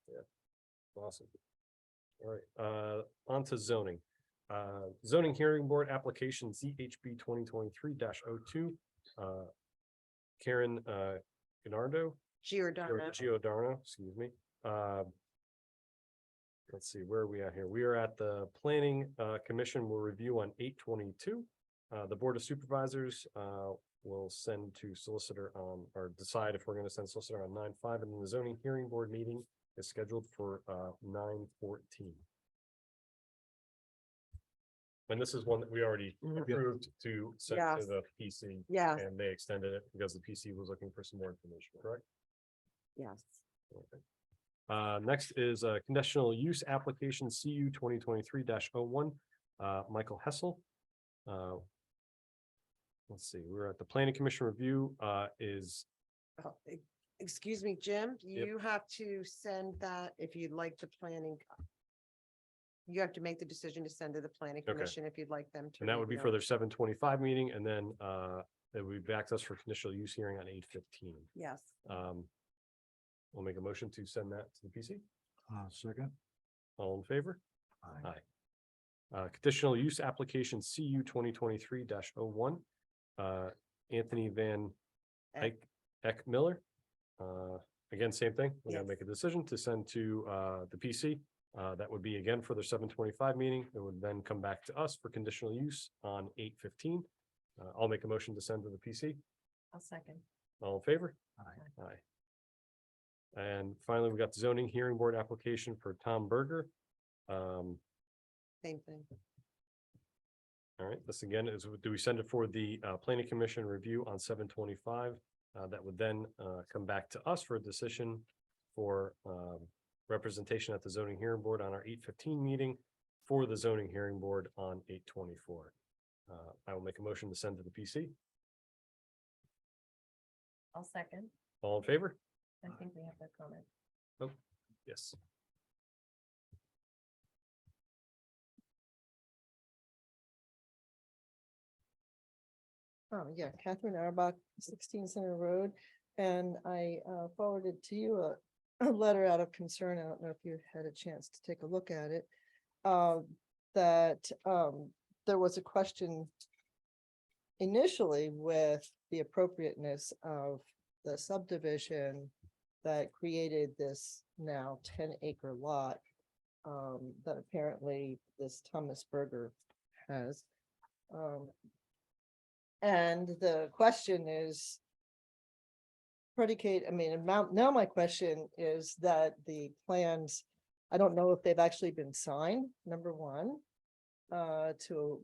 Awesome. All right, on to zoning. Zoning Hearing Board application ZHB 2023-02. Karen Giordano, Giordano. excuse me. Let's see, where are we at here? We are at the Planning Commission will review on 8/22. The Board of Supervisors will send to solicitor on, or decide if we're going to send solicitor on 9/5, and then the Zoning Hearing Board meeting is scheduled for 9/14. And this is one that we already approved to send to Yes. the PC. Yes, And they extended it because the PC was looking for some more information, correct? yes. Okay. Next is a conditional use application CU 2023-01. Michael Hessel. let's see, we're at the planning commission review, is, Oh, excuse me, Jim, you have to send that if you'd like the planning. You have to make the decision to send to the planning Okay. commission if you'd like them to. and that would be review for it. their 7:25 meeting, and then, it would be back to us for conditional use hearing on 8:15. Yes. We'll make a motion to send that to the PC. Second. All in favor? Aye. Conditional use application CU 2023-01. Anthony Van Eck Miller. Again, same thing. We're gonna Yes. make a decision to send to the PC. That would be again for their 7:25 meeting. It would then come back to us for conditional use on 8:15. I'll make a motion to send to the PC. I'll second. All in favor? Aye. Aye. And finally, we got the zoning hearing board application for Tom Berger. Same thing. All right, this again is, do we send it for the planning commission review on 7:25? That would then come back to us for a decision for representation at the zoning hearing board on our 8:15 meeting for the zoning hearing board on 8:24. I will make a motion to send to the PC. I'll second. All in favor? I think we have that comment. Oh, yes. Yeah, Catherine Arbach, 16 Center Road, and I forwarded to you a letter out of concern. I don't know if you had a chance to take a look at it. That there was a question initially with the appropriateness of the subdivision that created this now 10-acre lot that apparently this Thomas Berger has. And the question is now my question is that the plans, I don't know if they've actually been signed, number one, to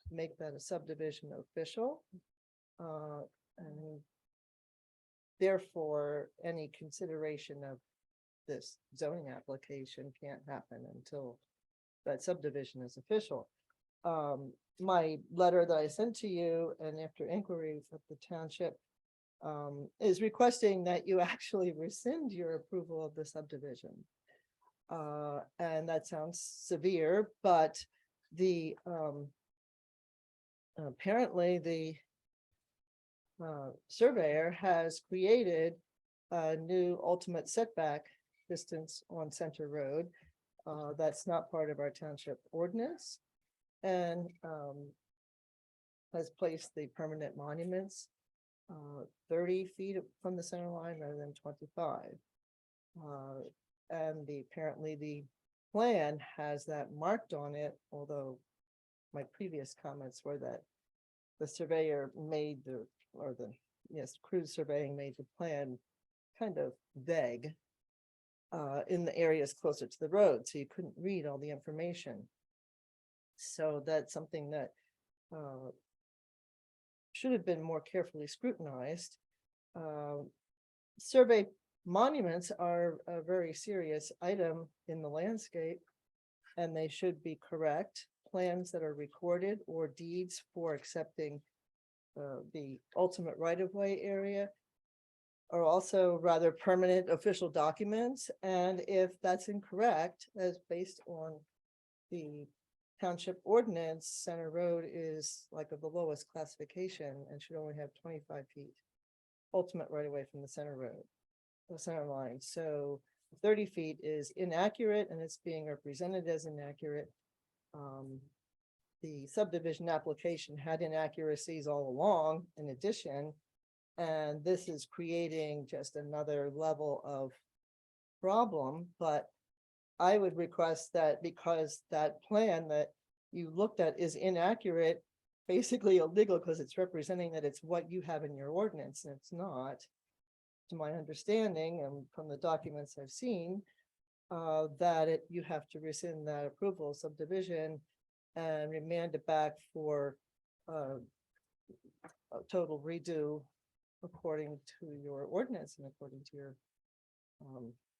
make that a subdivision official. And therefore, any consideration of this zoning application can't happen until that subdivision is official. My letter that I sent to you and after inquiry with the township is requesting that you actually rescind your approval of the subdivision. And that sounds severe, but the apparently the surveyor has created a new ultimate setback distance on Center Road. That's not part of our township ordinance. And has placed the permanent monuments 30 feet from the center line rather than 25. And apparently the plan has that marked on it, although my previous comments were that the surveyor made cruise surveying made the plan kind of vague in the areas closer to the road, so you couldn't read all the information. So that's something that should have been more carefully scrutinized. Survey monuments are a very serious item in the landscape, and they should be correct. Plans that are recorded or deeds for accepting the ultimate right-of-way area are also rather permanent official documents. And if that's incorrect, as based on the township ordinance, Center Road is like of the lowest classification and should only have 25 feet ultimate right away from the center road, the center line. So 30 feet is inaccurate and it's being represented as inaccurate. The subdivision application had inaccuracies all along in addition, and this is creating just another level of problem. But I would request that because that plan that you looked at is inaccurate, basically illegal because it's representing that it's what you have in your ordinance, and it's not, to my understanding and from the documents I've seen, that you have to rescind that approval of subdivision and remand it back for a total redo according to your ordinance and according to your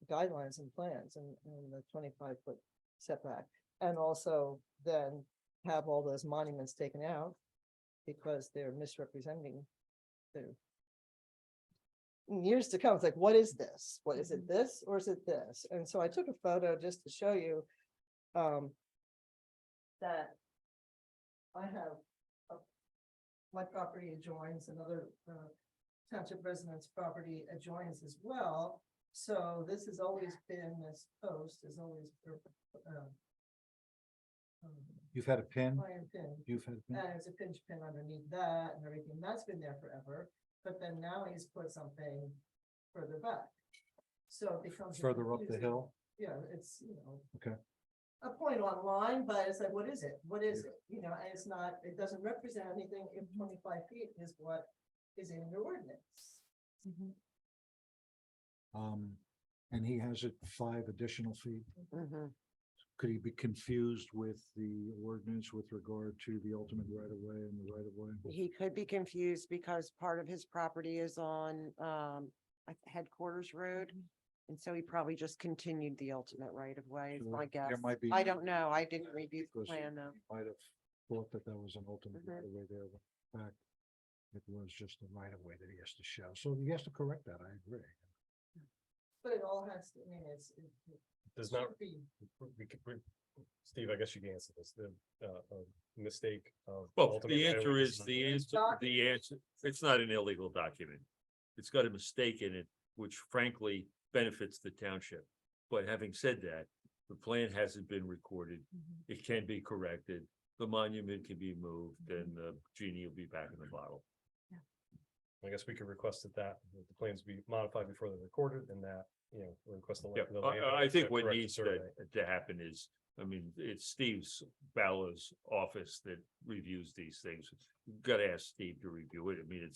guidelines and plans and the 25-foot setback. And also then have all those monuments taken out because they're misrepresenting their. In years to come, it's like, what is this? What is it, this, or is it this? And so I took a photo just to show you that I have my property adjoins another township resident's property adjoins as well. So this has always been, this post has always. You've had a pin? Iron pin. You've had a pin? And there's a pinch pin underneath that and everything. That's been there forever. But then now he's put something further back. So it becomes. Further up the confusing. hill? Yeah, it's, Okay. a point online, but it's like, what is it? What is it? And it's not, it doesn't represent anything if 25 feet is what is in your ordinance. And he has it 5 additional feet. Mhm. Could he be confused with the ordinance with regard to the ultimate right of way and the right of way? He could be confused because part of his property is on Headquarters Road. And so he probably just continued the ultimate right of way, is So my guess. there might be- I don't know. I didn't review the Because plan though. Might have thought that that was an ultimate Mhm. right of way there, but in fact, it was just a right of way that he has to show. So he has to correct that, I agree. But it all has to, Does not, should be. Steve, I guess you can answer this, the mistake of. Well, ultimate the right of answer way is, the answer, Document. it's not an illegal document. It's got a mistake in it, which frankly benefits the township. But having said that, the plan hasn't been recorded. It can be corrected. The monument can be moved and the genie will be back in the bottle. I guess we could request that the plans be modified before they're recorded and that, request the. Yeah, the I think what correct needs survey. to happen is, I mean, it's Steve's Ballow's office that reviews these things. You've got to ask Steve to review it. I mean,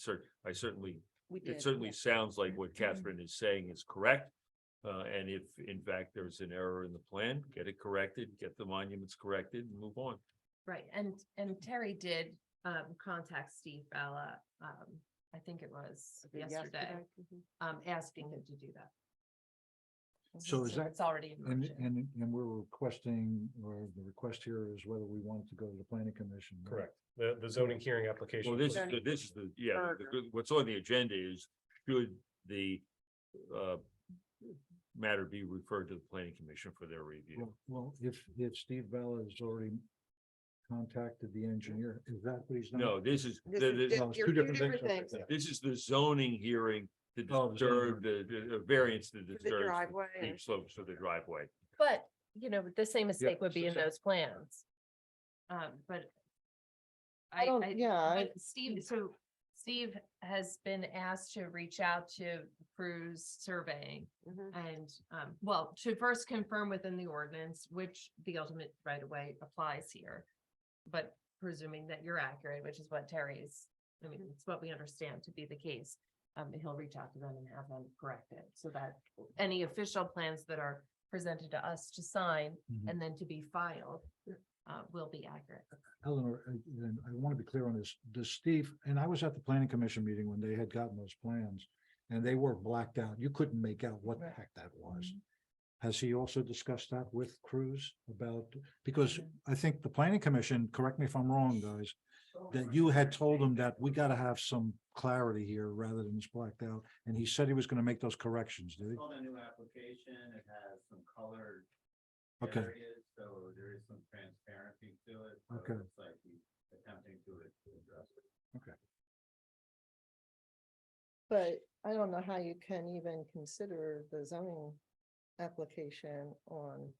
I certainly, We did. it certainly sounds like what Catherine is saying is correct. And if in fact there's an error in the plan, get it corrected, get the monuments corrected and move on. Right, and Terry did contact Steve Bella, I think it was yesterday, Mhm. asking him to do that. So is that, It's already in and, motion. and we're requesting, or the request here is whether we want it to go to the planning commission. right? Correct. The zoning hearing application. Well, this was- is the, yeah, Burger. what's on the agenda is, should the matter be referred to the planning commission for their review? Well, if Steve Bella has already contacted the engineer, is that what he's done? No, this is, This the- is the- di- No, it's you're two two different different things. things. this is the zoning hearing to Oh, the zoning disturb the variance to For the disturb driveway. steep slopes of the driveway. But, the same mistake would be in so- those plans. But. I don't- yeah, but Steve has been asked to reach out to Cruise Surveying Mhm. and, to first confirm within the ordinance, which the ultimate right of way applies here. But presuming that you're accurate, which is what Terry is, it's what we understand to be the case. He'll reach out to them and have them correct it so that any official plans that are presented to us to sign Mhm. and then to be filed will be accurate. Eleanor, and I want to be clear on this, does Steve, and I was at the planning commission meeting when they had gotten those plans, and they were blacked out. You couldn't make out what the heck that was. Has he also discussed that with Cruz about, because I think the planning commission, correct me if I'm wrong, guys, that you had told him that we got to have some clarity here rather than it's blacked out, and he said he was going to make those corrections, did he? It's on a new application. It has some colored Okay. areas, so there is some transparency to it. So Okay. it's like he's attempting to address it. But I don't know how you can even consider the zoning application on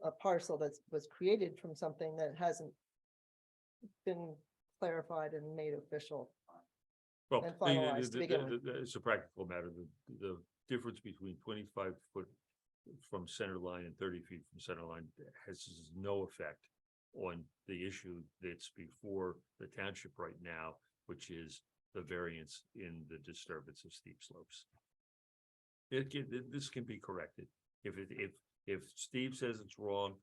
a parcel that was created from something that hasn't been clarified and made official. Well, And finalized to begin with. it's a practical matter. The difference between 25 foot from center line and 30 feet from center line has no effect on the issue that's before the township right now, which is the variance in the disturbance of steep slopes. This can be corrected. If Steve says it's wrong,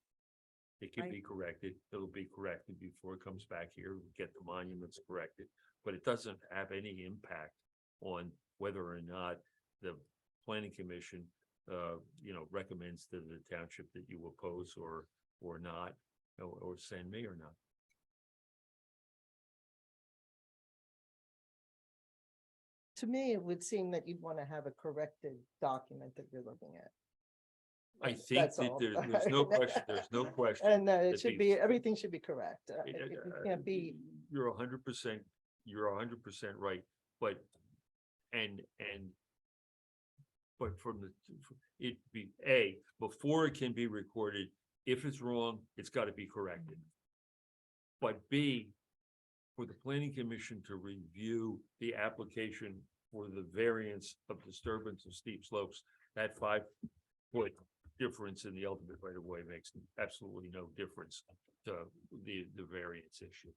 it can Right. be corrected. It'll be corrected before it comes back here. We get the monuments corrected, but it doesn't have any impact on whether or not the planning commission, recommends to the township that you oppose or not, or send me or not. to me, it would seem that you'd want to have a corrected document that you're looking at. I think That's that all. there's no question, there's no question. And it that should the- be, everything should be correct. It- It can't be, You're 100%, you're 100% right, but, but from the, it be, before it can be recorded, if it's wrong, it's gotta be corrected. But B, for the planning commission to review the application for the variance of disturbance of steep slopes, that 5-foot difference in the ultimate right of way makes absolutely no difference to the variance issue.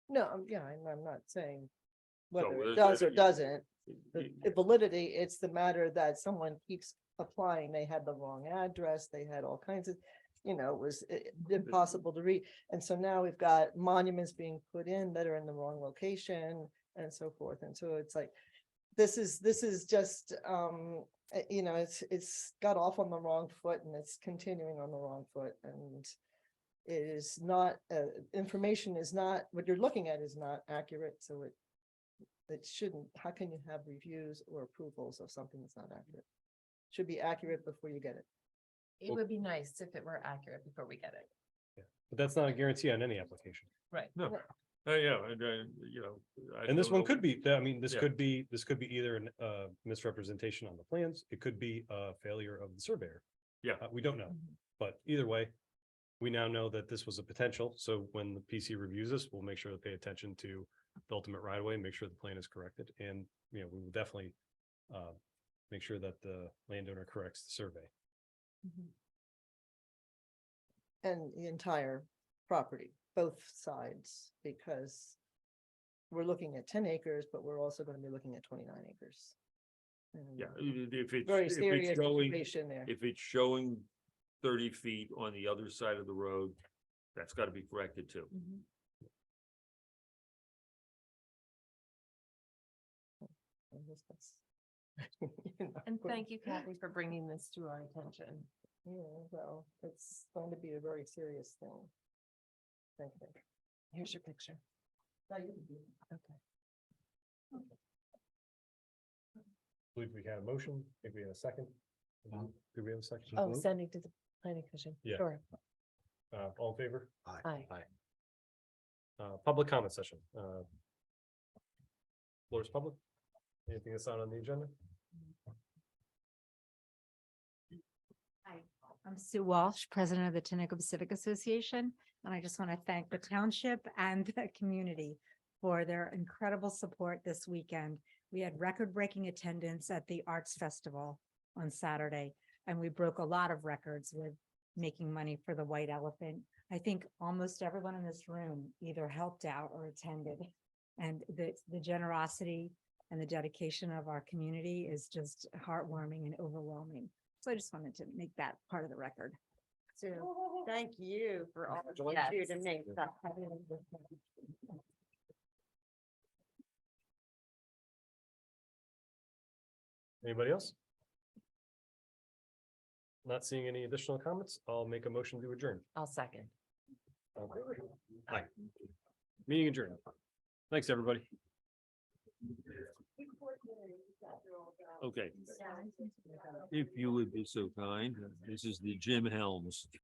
no, yeah, I'm not saying whether So, it does or you- doesn't. The validity, it's the matter that someone keeps applying, they had the wrong address, they had all kinds of, it was impossible to read. And so now we've got monuments being put in that are in the wrong location and so forth. And so it's like, this is just, it's got off on the wrong foot and it's continuing on the wrong foot. And it is not, information is not, what you're looking at is not accurate. So it shouldn't, how can you have reviews or approvals of something that's not accurate? Should be accurate before you get it. It would be nice if it were accurate before we get it. But that's not a guarantee on any application. Right. No, yeah, and, I And this don't one know. could be, I mean, this Yeah. could be either a misrepresentation on the plans. It could be a failure of the surveyor. Yeah. We don't know, but either way, we now know that this was a potential. So when the PC reviews this, we'll make sure to pay attention to the ultimate right of way, make sure the plan is corrected. And, we will definitely make sure that the landowner corrects the survey. And the entire property, both sides, because we're looking at 10 acres, but we're also going to be looking at 29 acres. And Yeah, if it's, Very if serious it's showing, situation there. if it's showing 30 feet on the other side of the road, that's gotta be corrected too. I guess that's, And thank you, Kathy, for bringing this to our attention. Yeah, well, it's going to be a very serious thing. Thank you. Here's your picture. Okay. Believe we had a motion. I think we had a second. Did we have a second? Oh, sending to the planning commission. Yeah. Sure. All in favor? Aye. Public comment session. Floor is public. Anything that's not on the agenda? Hi, I'm Sue Walsh, President of the Tinicum Civic Association, and I just want to thank the township and the community for their incredible support this weekend. We had record-breaking attendance at the Arts Festival on Saturday, and we broke a lot of records with making money for the White Elephant. I think almost everyone in this room either helped out or attended, and the generosity and the dedication of our community is just heartwarming and overwhelming. So I just wanted to make that part of the record. Sue, thank you for all you Yes. do to make that. Anybody else? Not seeing any additional comments. I'll make a motion to adjourn. I'll second. All in favor? Aye. Meeting adjourned. Thanks, everybody. Okay. If you would be so kind, this is the Jim Helms.